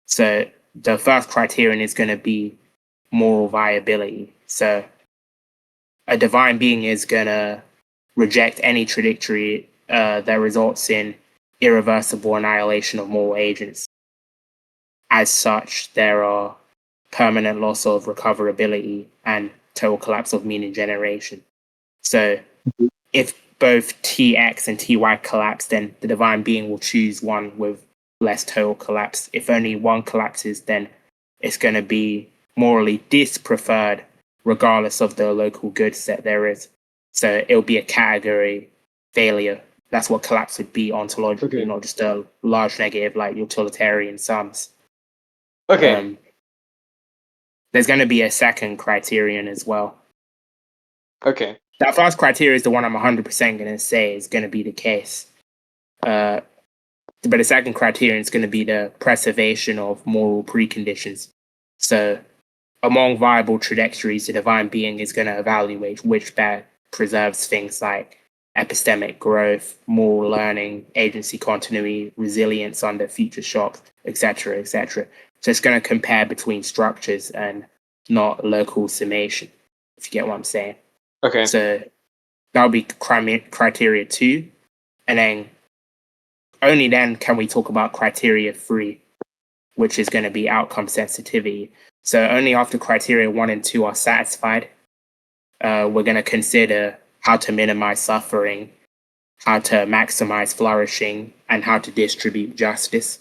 So the first criterion is going to be moral viability. So a divine being is going to reject any trajectory that results in irreversible annihilation of moral agents. As such, there are permanent loss of recoverability and total collapse of meaning generation. So if both Tx and Ty collapse, then the divine being will choose one with less total collapse. If only one collapses, then it's going to be morally dispreferred regardless of the local good set there is. So it'll be a category failure. That's what collapse would be ontologically, Okay. not just a large negative like utilitarian sums. Okay. There's going to be a second criterion as well. Okay. That first criteria is the one I'm 100% going to say is going to be the case. But the second criterion is going to be the preservation of moral preconditions. So among viable trajectories, the divine being is going to evaluate which best preserves things like epistemic growth, moral learning, agency continuity, resilience under future shocks, etc., etc. So it's going to compare between structures and not local summation, if you get what I'm saying. Okay. So That would be criteria 2, and then only then can we talk about criteria 3, which is going to be outcome sensitivity. So only after criteria 1 and 2 are satisfied, we're going to consider how to minimize suffering, how to maximize flourishing, and how to distribute justice.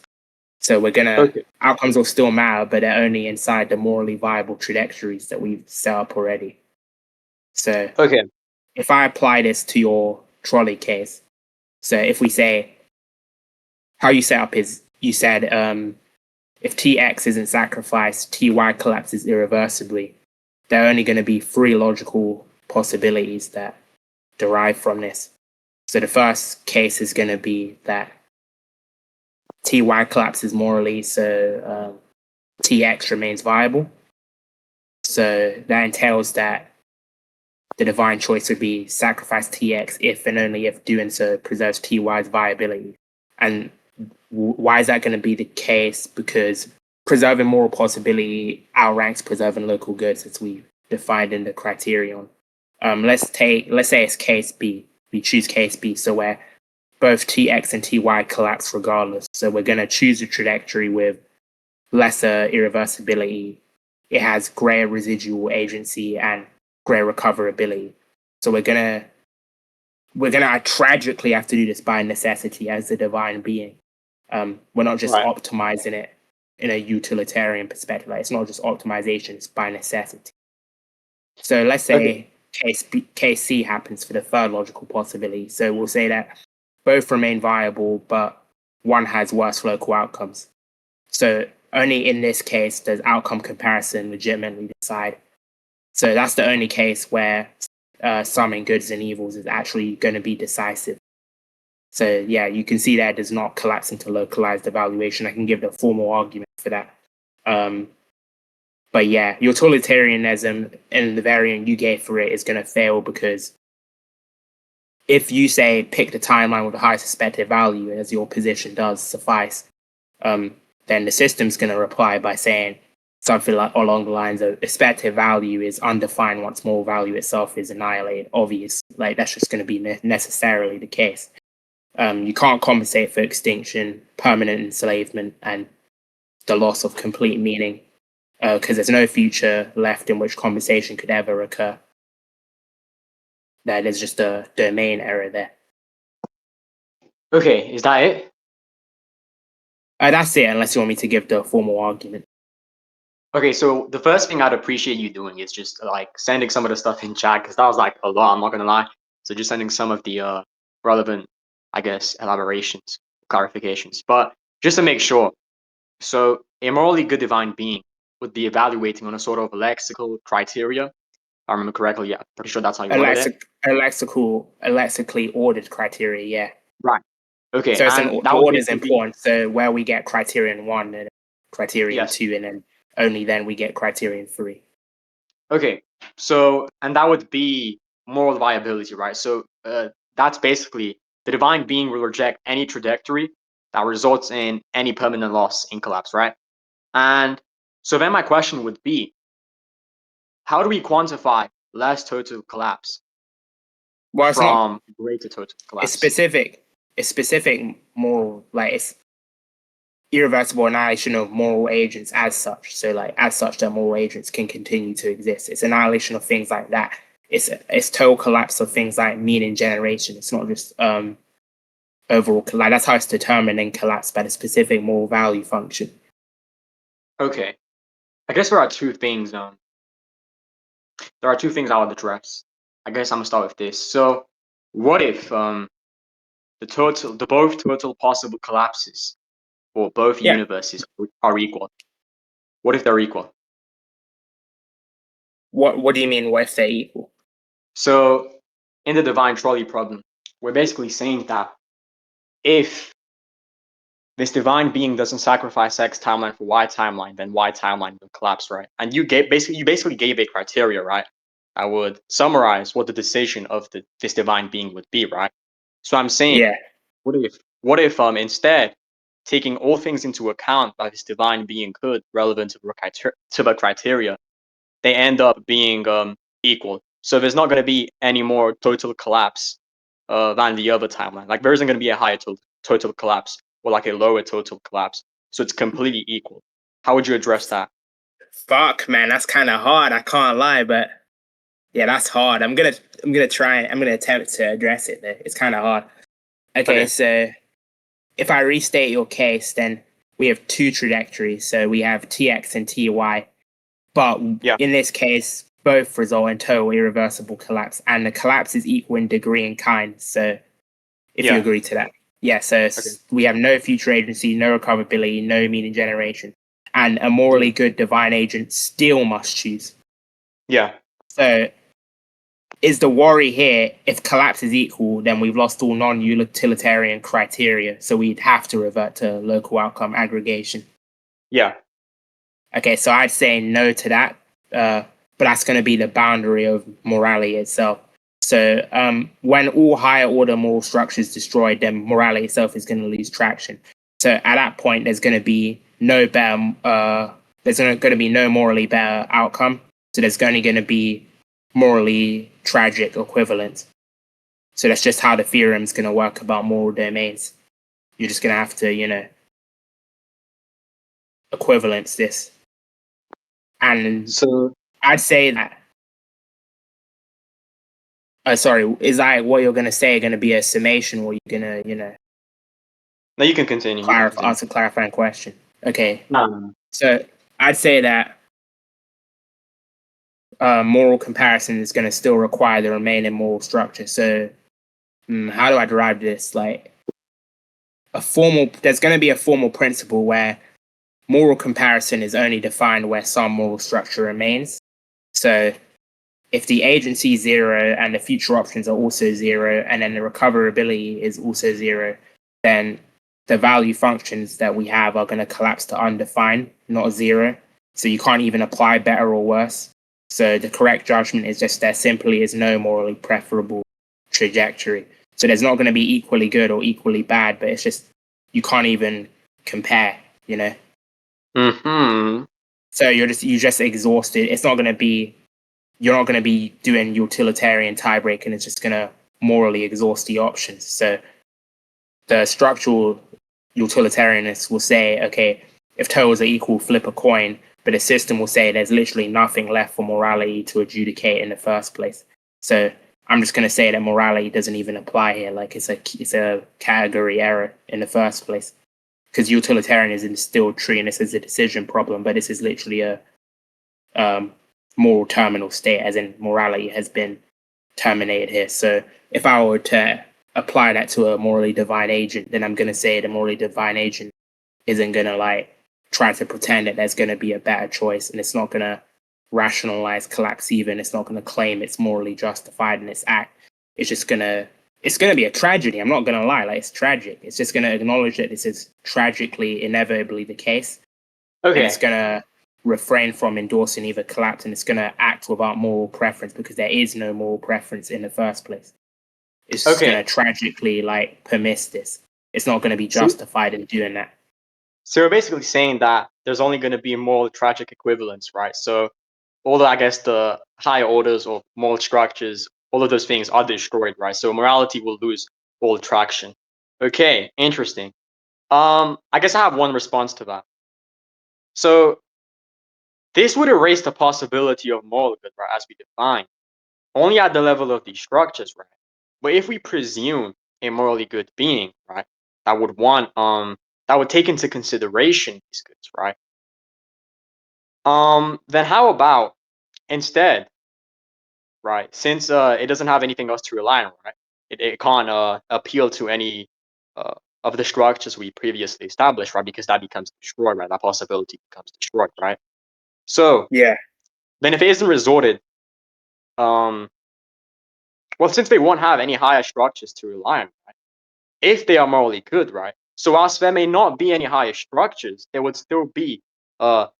So we're going to, outcomes will still matter, but they're only inside the morally viable trajectories that we've set up already. So if I apply this to your trolley case, so if we say, how you set up is, you said if Tx isn't sacrificed, Ty collapses irreversibly. There are only going to be 3 logical possibilities that derive from this. So the first case is going to be that Ty collapses morally, so Tx remains viable. So that entails that the divine choice would be sacrifice Tx if and only if doing so preserves Ty's viability. And why is that going to be the case? Because preserving moral possibility outranks preserving local goods, as we defined in the criterion. Let's say it's case B. We choose case B, so where both Tx and Ty collapse regardless. So we're going to choose a trajectory with lesser irreversibility. It has greater residual agency and greater recoverability. So we're gonna tragically have to do this by necessity as the divine being. We're not just optimizing it in a utilitarian perspective. Like, it's not just optimization, it's by necessity. So let's say case C happens for the third logical possibility. So we'll say that both remain viable, but one has worse local outcomes. So only in this case does outcome comparison legitimately decide. So that's the only case where summing goods and evils is actually going to be decisive. So yeah, you can see that does not collapse into localized evaluation. I can give the formal argument for that. But yeah, utilitarianism and the variant you gave for it is going to fail, because if you say pick the timeline with the highest expected value, as your position does suffice, then the system's going to reply by saying something like along the lines of expected value is undefined once moral value itself is annihilated. Obvious, like that's just going to be necessarily the case. You can't compensate for extinction, permanent enslavement, and the loss of complete meaning, because there's no future left in which compensation could ever occur. That is just a domain error there. Okay, is that it? That's it, unless you want me to give the formal argument. Okay, so the first thing I'd appreciate you doing is just like sending some of the stuff in chat, because that was like a lot, I'm not gonna lie. So just sending some of the relevant, I guess, elaborations, clarifications. But just to make sure, so a morally good divine being would be evaluating on a sort of lexical criteria. If I remember correctly, yeah, pretty sure that's how you wanted it. Lexically ordered criteria, yeah. Right. Okay, So and the that would order is basically be, important. So where we get criterion 1 and criterion yes. 2, and then only then we get criterion 3. Okay, so and that would be moral viability, right? So that's basically the divine being will reject any trajectory that results in any permanent loss in collapse, right? And so then my question would be, how do we quantify less total collapse Well, it's not. from greater total It's collapse? specific. It's specific moral, like it's irreversible annihilation of moral agents as such. So like as such, that moral agents can continue to exist. It's annihilation of things like that. It's total collapse of things like meaning generation. It's not just overall, like that's how it's determined and collapsed by the specific moral value function. Okay, I guess there are two things. There are two things I would address. I guess I'm gonna start with this. So, what if the both total possible collapses for both Yeah. universes are equal? What if they're equal? What do you mean? What if they're equal? So, in the divine trolley problem, we're basically saying that if this divine being doesn't sacrifice X timeline for Y timeline, then Y timeline will collapse, right? And you basically gave a criteria, right? I would summarize what the decision of this divine being would be, right? So I'm saying, Yeah. what if instead, taking all things into account that this divine being could relevant to the criteria, they end up being equal. So there's not going to be any more total collapse than the other timeline. Like there isn't going to be a higher total collapse or like a lower total collapse. So it's completely equal. How would you address that? Fuck, man, that's kind of hard. I can't lie, but yeah, that's hard. I'm gonna try. I'm gonna attempt to address it. Though it's kind of hard. Okay, Okay. so if I restate your case, then we have two trajectories. So we have tx and ty, but Yeah. in this case, both result in total irreversible collapse, and the collapse is equal in degree and kind. So if you Yeah. agree to that, yeah. So Okay. we have no future agency, no recoverability, no meaning generation, and a morally good divine agent still must choose. Yeah. So is the worry here, if collapse is equal, then we've lost all non-utilitarian criteria, so we'd have to revert to local outcome aggregation. Yeah. Okay, so I'd say no to that, but that's going to be the boundary of morality itself. So when all higher order moral structures destroyed, then morality itself is going to lose traction. So at that point, there's going to be no better, there's going to be no morally better outcome. So there's only going to be morally tragic equivalence. So that's just how the theorem's going to work about moral domains. You're just going to have to, equivalence this. And So I'd say that. Sorry, is that what you're going to say? Going to be a summation, or you're going to, now you can continue. You can continue. ask a clarifying question? Okay, No. so I'd say that moral comparison is going to still require the remaining moral structure. So, how do I derive this? Like there's going to be a formal principle where moral comparison is only defined where some moral structure remains. So if the agency is zero and the future options are also zero, and then the recoverability is also zero, then the value functions that we have are going to collapse to undefined, not zero. So you can't even apply better or worse. So the correct judgment is just there simply is no morally preferable trajectory. So there's not going to be equally good or equally bad, but it's just you can't even compare. Hmm. So you just exhausted. You're not going to be doing utilitarian tiebreak, and it's just going to morally exhaust the options. So the structural utilitarianists will say, okay, if totals are equal, flip a coin, but the system will say there's literally nothing left for morality to adjudicate in the first place. So I'm just going to say that morality doesn't even apply here. Like it's a category error in the first place, because utilitarianism is still treating this as a decision problem, but this is literally a moral terminal state, as in morality has been terminated here. So if I were to apply that to a morally divine agent, then I'm going to say the morally divine agent isn't going to try to pretend that there's going to be a better choice, and it's not going to rationalize collapse even. It's not going to claim it's morally justified in its act. It's going to be a tragedy. I'm not going to lie. It's tragic. It's just going to acknowledge that this is tragically, inevitably the case. Okay. And it's going to refrain from endorsing either collapse, and it's going to act without moral preference because there is no moral preference in the first place. It's just going to tragically permiss this. It's not going to be justified in doing that. So you're basically saying that there's only going to be moral tragic equivalence, right? So all I guess the higher orders of moral structures, all of those things are destroyed, right? So morality will lose all traction. Okay, interesting. I guess I have one response to that. So this would erase the possibility of moral good, right, as we define, only at the level of these structures, right? But if we presume a morally good being, right, that would take into consideration these goods, right? Then how about instead, right? Since it doesn't have anything else to rely on, right? It can't appeal to any uh, of the structures we previously established, right? Because that becomes destroyed, right? That possibility becomes destroyed, right? So Yeah. then if it isn't resorted, um, well, since they won't have any higher structures to rely on, right? If they are morally good, right? So whilst there may not be any higher structures, there would still be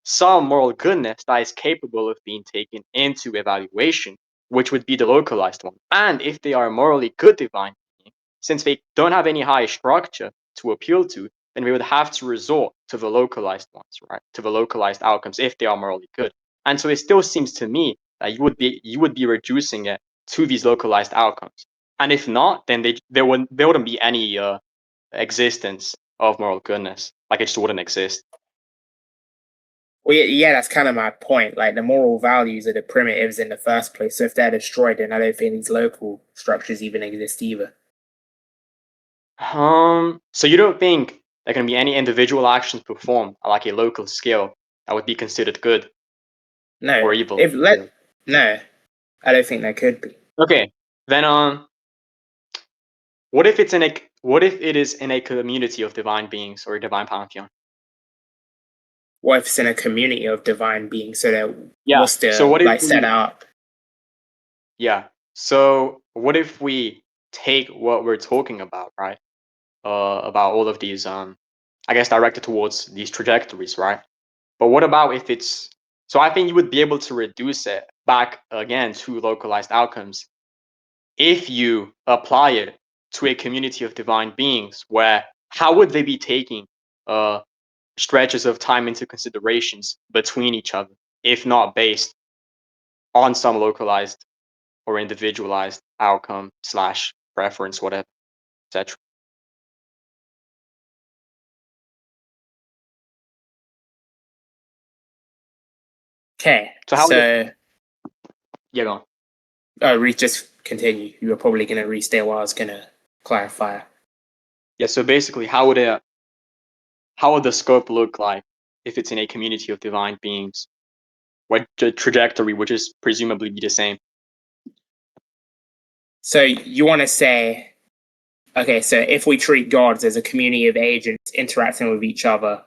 some moral goodness that is capable of being taken into evaluation, which would be the localized one. And if they are a morally good divine being, since they don't have any higher structure to appeal to, then we would have to resort to the localized ones, right? To the localized outcomes if they are morally good. And so it still seems to me you would be reducing it to these localized outcomes. And if not, then there wouldn't be any existence of moral goodness. Like, it just wouldn't exist. Well, yeah, that's kind of my point. Like, the moral values are the primitives in the first place. So if they're destroyed, then I don't think these local structures even exist either. So you don't think there can be any individual actions performed at like a local scale that would be considered good No, or evil? Yeah. no, I don't think there could be. Okay, then what if it is in a community of divine beings or a divine pantheon? What if it's in a community of divine beings? So that Yeah. what's So the what if like set we up? Yeah. So what if we take what we're talking about, right? About all of these, I guess, directed towards these trajectories, right? But what about if it's so I think you would be able to reduce it back again to localized outcomes if you apply it to a community of divine beings, where how would they be taking uh, stretches of time into considerations between each other, if not based on some localized or individualized outcome slash preference, whatever, etc. Okay, So how would it? so Yeah, go on. just continue. You were probably going to restate what I was going to clarify. Yeah. So basically, how would it? How would the scope look like if it's in a community of divine beings? What the trajectory would just presumably be the same? So you want to say, okay, so if we treat gods as a community of agents interacting with each other,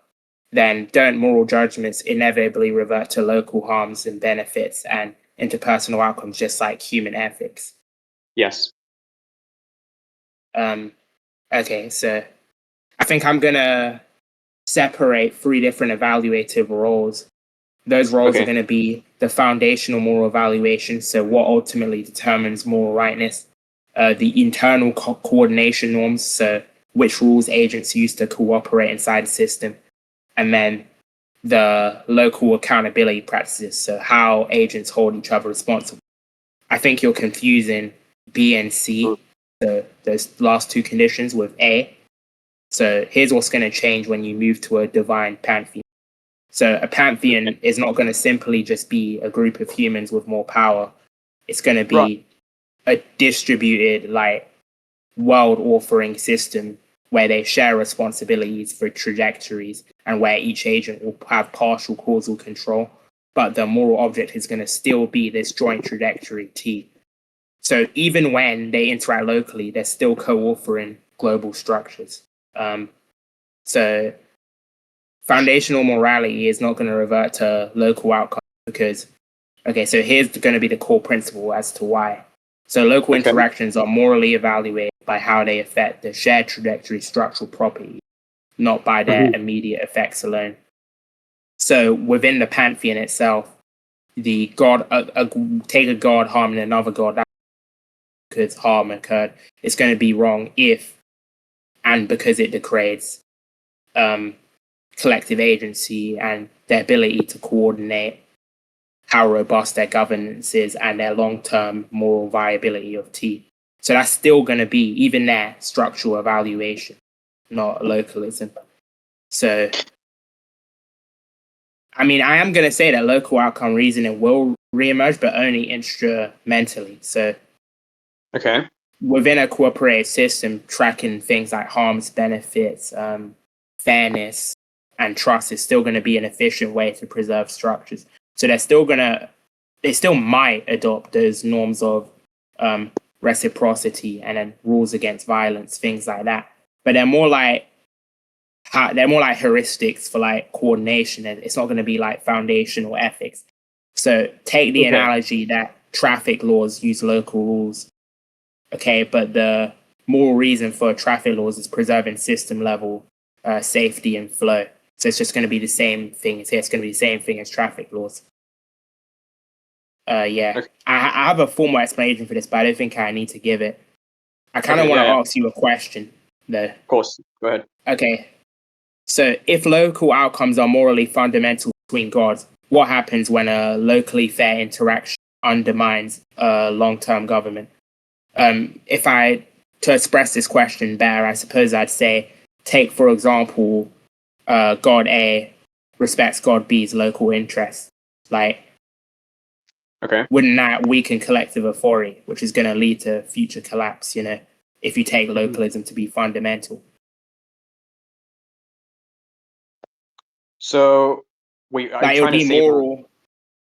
then don't moral judgments inevitably revert to local harms and benefits and interpersonal outcomes, just like human ethics? Yes. Okay, so I think I'm gonna separate three different evaluative roles. Those roles are Okay. going to be the foundational moral evaluation, so what ultimately determines moral rightness, the internal coordination norms, so which rules agents use to cooperate inside the system, and then the local accountability practices, so how agents hold each other responsible. I think you're confusing B and C, so those last two conditions, with A. So here's what's going to change when you move to a divine pantheon. So a pantheon is not going to simply just be a group of humans with more power. It's going to Right. be a distributed, like, world authoring system where they share responsibilities for trajectories and where each agent will have partial causal control. But the moral object is going to still be this joint trajectory T. So even when they interact locally, they're still co-authoring global structures. So foundational morality is not going to revert to local outcomes because, okay, so here's going to be the core principle as to why. So local Okay. interactions are morally evaluated by how they affect the shared trajectory structural property, not by their immediate effects alone. So within the pantheon itself, the god, take a god harming another god, that because harm occurred, it's going to be wrong if and because it degrades collective agency and their ability to coordinate how robust their governance is and their long-term moral viability of T. So that's still going to be, even their structural evaluation, not localism. So, I mean, I am going to say that local outcome reasoning will reemerge, but only instrumentally. So, Okay. within a cooperative system, tracking things like harms, benefits, fairness, and trust is still going to be an efficient way to preserve structures. So they still might adopt those norms of reciprocity and then rules against violence, things like that. But they're more like heuristics for like coordination, and it's not going to be like foundational ethics. So take the Okay. analogy that traffic laws use local rules, okay, but the moral reason for traffic laws is preserving system level safety and flow. So it's just going to be the same thing as here. It's going to be the same thing as traffic laws. Yeah, Okay. I have a formal explanation for this, but I don't think I need to give it. I kind of Okay. want Yeah. to Yeah. ask you a question, though. Of course. Go ahead. Okay, so if local outcomes are morally fundamental between gods, what happens when a locally fair interaction undermines long-term government. If I to express this question better, I suppose I'd say, take for example, God A respects God B's local interests. Like, Okay. wouldn't that weaken collective authority, which is going to lead to future collapse? You know, if you take localism to be fundamental. So, wait, are you Like, trying to say that?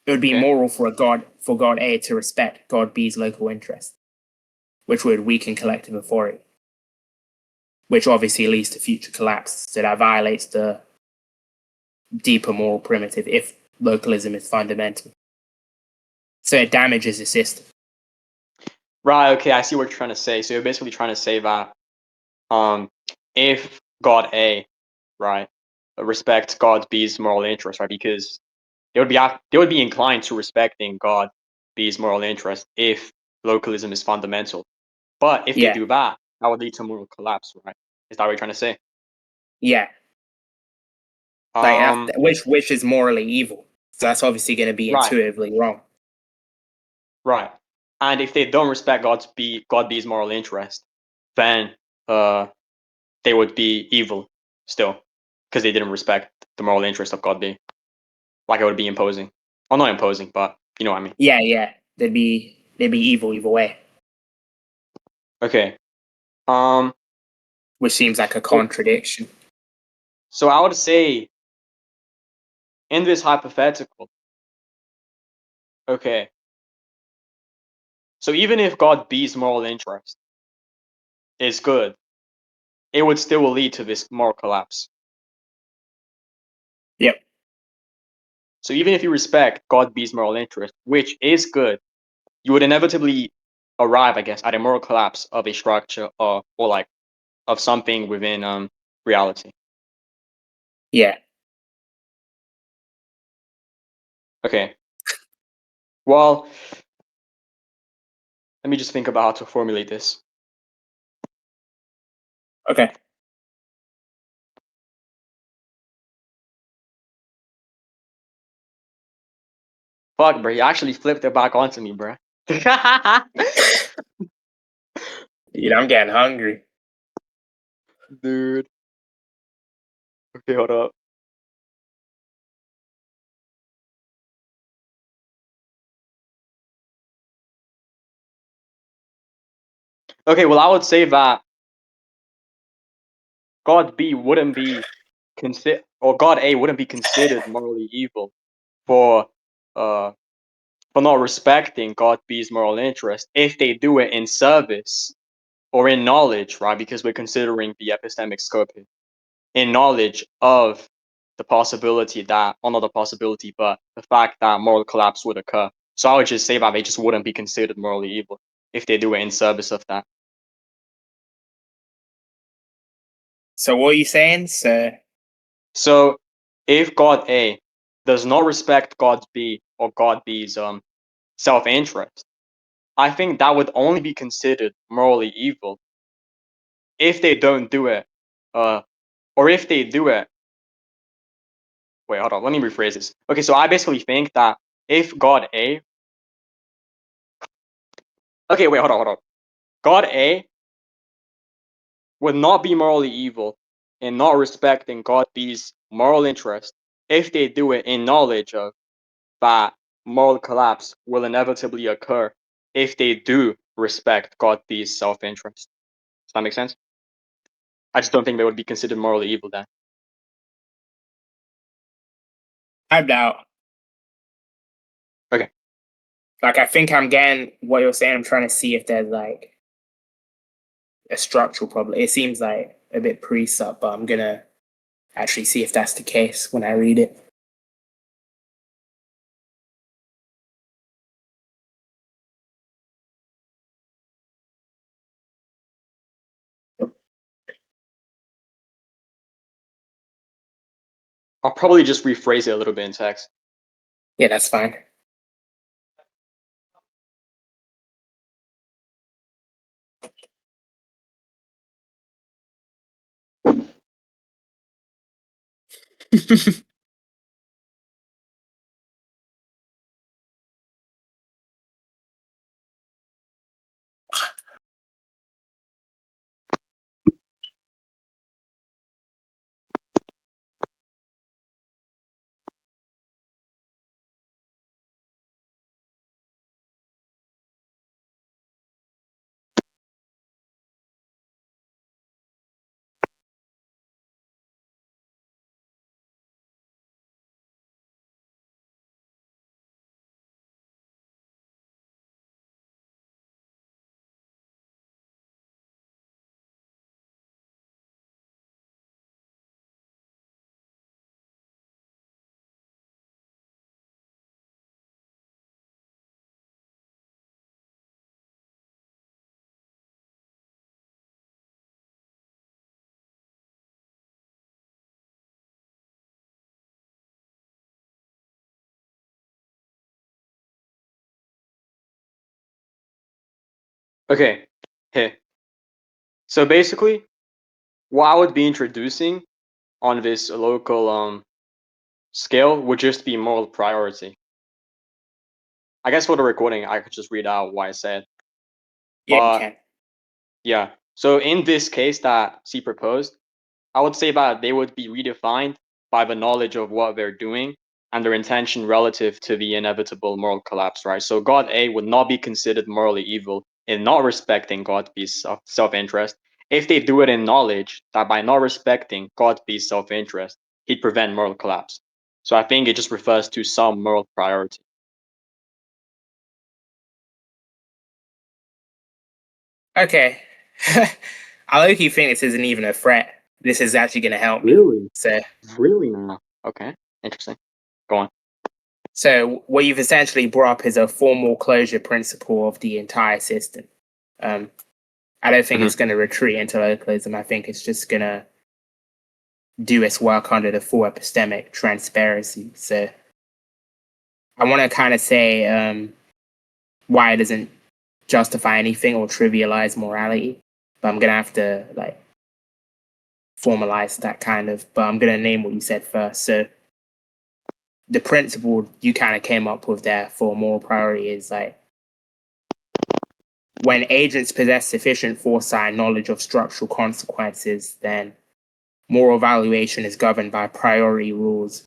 It would be Okay. moral for God A to respect God B's local interest, which would weaken collective authority, which obviously leads to future collapse. So that violates the deeper moral primitive if localism is fundamental. So it damages the system. Right. Okay. I see what you're trying to say. So you're basically trying to say that, if God A, right, respects God B's moral interest, right, because they would be inclined to respecting God B's moral interest if localism is fundamental. But if they Yeah, do that, that would lead to moral collapse, right? Is that what you're trying to say? yeah. Like Um. which is morally evil. So that's obviously going to be Right. intuitively wrong. Right. And if they don't respect God B's moral interest, then they would be evil still, because they didn't respect the moral interest of God B. Like it would be imposing. Well, not imposing, but you know what I mean. Yeah, yeah. They'd be evil either way, Okay. Um. which seems like a So, contradiction. so I would say in this hypothetical, okay. So even if God B's moral interest is good, it would still lead to this moral collapse. Yep. So even if you respect God B's moral interest, which is good, you would inevitably arrive, I guess, at a moral collapse of a structure, or like of something within reality. Yeah. Okay. Well, let me just think about how to formulate this. Okay. Fuck, bro, you actually flipped it back onto me, bro. Dude, I'm getting hungry. Dude. Okay, hold up. Okay, well, I would say that God B wouldn't be or God A wouldn't be considered morally evil for uh for not respecting God B's moral interest if they do it in service or in knowledge, right? Because we're considering the epistemic scope here. In knowledge of the possibility that, or not the possibility, but the fact that moral collapse would occur. So I would just say that they just wouldn't be considered morally evil if they do it in service of that. So what are you saying? So if God A does not respect God B or God B's self-interest, I think that would only be considered morally evil if they don't do it, uh, or if they do it. Wait, hold on. Let me rephrase this. Okay, so I basically think that if God A, okay, wait, hold on. God A would not be morally evil in not respecting God B's moral interest if they do it in knowledge of that moral collapse will inevitably occur if they do respect God B's self-interest. Does that make sense? I just don't think they would be considered morally evil then. I doubt. Okay. Like, I think I'm getting what you're saying. I'm trying to see if there's like a structural problem. It seems like a bit pre-sup, but I'm gonna actually see if that's the case when I read it. I'll probably just rephrase it a little bit in text. Yeah, that's fine. Okay. Hey. So basically, what I would be introducing on this local scale would just be moral priority. I guess for the recording, I could just read out what I said. Yeah, you But can. yeah, so in this case that C proposed, I would say that they would be redefined by the knowledge of what they're doing and their intention relative to the inevitable moral collapse, right? So God A would not be considered morally evil in not respecting God B's self-interest if they do it in knowledge that by not respecting God B's self-interest, he'd prevent moral collapse. So I think it just refers to some moral priority. Okay. I like you think this isn't even a threat. This is actually going to help me. Really? So, Really now? Okay, interesting. Go on. so what you've essentially brought up is a formal closure principle of the entire system. Um, I don't think it's Mhm. going to retreat into localism. I think it's just going to do its work under the full epistemic transparency. So, I want to kind of say why it doesn't justify anything or trivialize morality, but I'm going to have to like formalize that kind of. But I'm going to name what you said first. So, the principle you kind of came up with there for moral priority is like when agents possess sufficient foresight and knowledge of structural consequences, then moral valuation is governed by priority rules,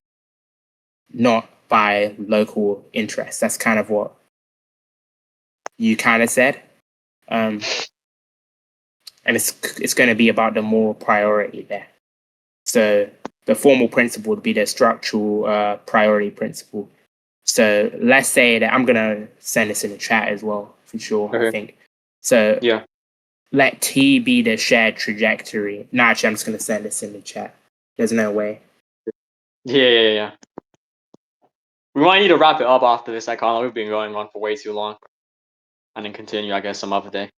not by local interests. That's kind of what you kind of said. Um, and it's going to be about the moral priority there. So the formal principle would be the structural priority principle. So let's say that I'm going to send this in the chat as well, for sure, I Okay. think. So Yeah. let T be the shared trajectory. No, actually, I'm just going to send this in the chat. There's no way. Yeah. We might need to wrap it up after this. I can't. We've been going on for way too long, and then continue, I guess, some other day.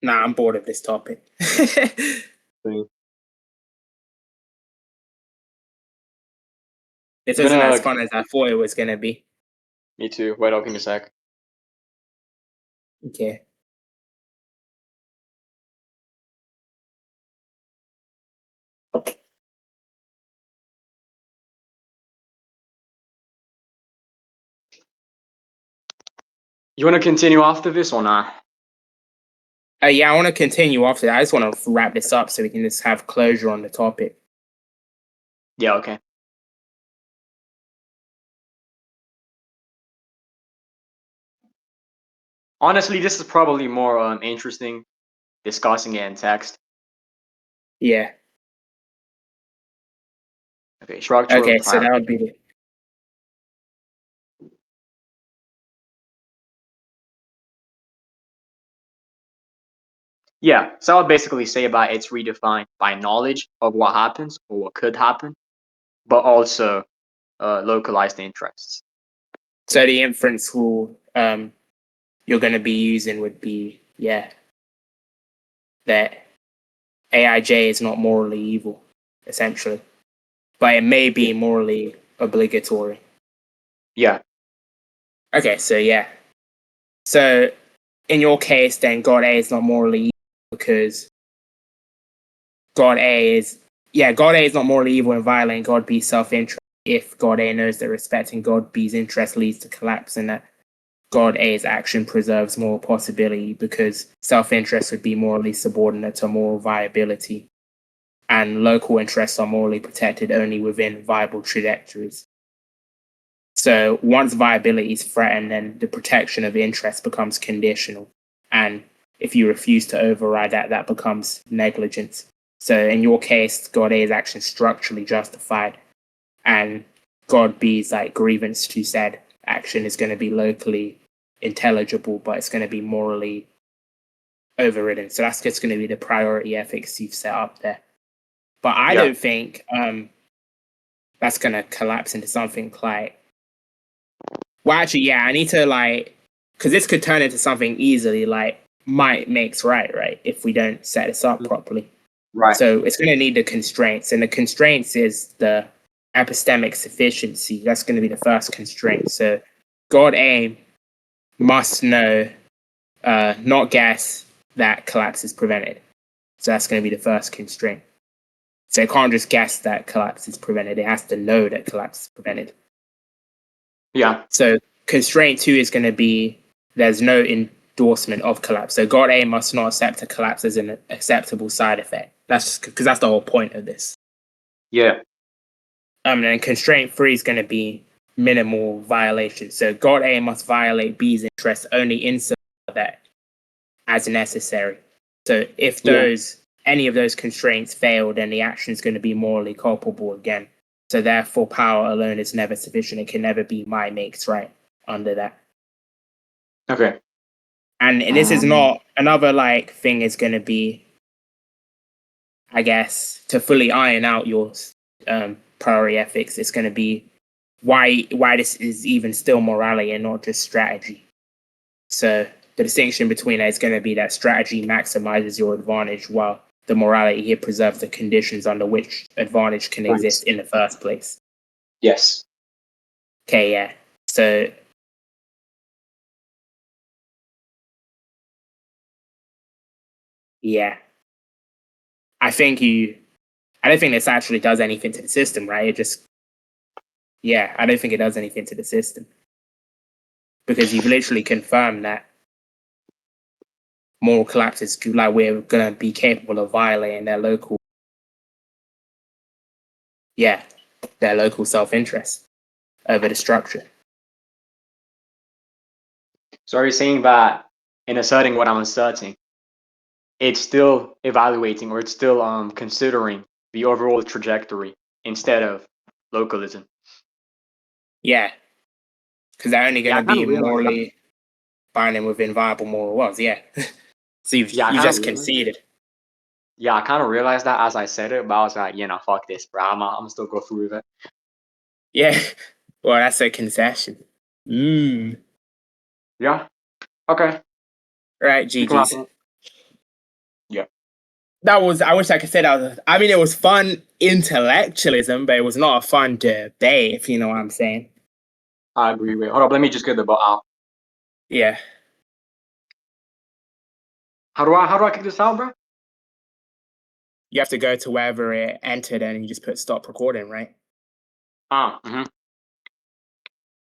Nah, I'm bored of this topic. So This I'm isn't as gonna. fun as I thought it was going to be. Me too. Wait, give me a sec. Okay. You want to continue after this or not? Yeah, I want to continue after that. I just want to wrap this up so we can just have closure on the topic. Yeah. Okay. Honestly, this is probably more interesting discussing it in text. Yeah. Okay. Structural Okay, so prior. that would be the. Yeah. So I would basically say about it's redefined by knowledge of what happens or what could happen, but also localized interests. So the inference rule you're going to be using would be, yeah, that AIJ is not morally evil, essentially, but it may Yeah. be morally obligatory. Yeah. Okay, so yeah. So in your case, then God A is not morally evil because God A is, yeah, God A is not morally evil and violating God B's self-interest if God A knows that respecting God B's interest leads to collapse and that God A's action preserves moral possibility because self-interest would be morally subordinate to moral viability and local interests are morally protected only within viable trajectories. So once viability is threatened, then the protection of interest becomes conditional. And if you refuse to override that, that becomes negligence. So in your case, God A's action structurally justified, and God B's like grievance to said action is going to be locally intelligible, but it's going to be morally overridden. So that's just going to be the priority ethics you've set up there. But I Yeah. don't think that's going to collapse into something like. Well, actually, yeah, I need to like, because this could turn into something easily like might makes right, if we don't set this up properly. Right. So it's going to need the constraints, and the constraints is the epistemic sufficiency. That's going to be the first constraint. So God A must know, not guess that collapse is prevented. So that's going to be the first constraint. So it can't just guess that collapse is prevented. It has to know that collapse is prevented. Yeah. So constraint 2 is going to be there's no endorsement of collapse. So God A must not accept a collapse as an acceptable side effect. That's because that's the whole point of this. Yeah. And then constraint 3 is going to be minimal violation. So God A must violate B's interest only insofar that as necessary. So if any of those constraints fail, then the action is going to be morally culpable again. So therefore, power alone is never sufficient. It can never be my makes right under that. Okay. And this is not another thing is going to be, I guess, to fully iron out your priority ethics. It's going to be why this is even still morality and not just strategy. So the distinction between that is going to be that strategy maximizes your advantage, while the morality here preserves the conditions under which advantage can exist in the first place. Yes. Okay, yeah. So yeah. I don't think this actually does anything to the system, right? I don't think it does anything to the system. Because you've literally confirmed that moral collapses, we're going to be capable of violating their local self-interest over the structure. So are you saying that in asserting what I'm asserting, it's still evaluating or it's still considering the overall trajectory instead of localism? Yeah. Because they're only going to be realized that. morally binding within viable moral laws, yeah. So you just conceded. Yeah, I kind of realized that as I said it, but I was like, fuck this, bro. I'm still go through with it. Yeah. Well, that's a concession. Yeah. Okay. Right, GG's. Yeah. I wish I could say that it was fun intellectualism, but it was not a fun debate, if you know what I'm saying. I agree with. Hold up, let me just get the ball out. Yeah. How do I kick this out, bro? You have to go to wherever it entered and you just put stop recording, right? Mm-hmm.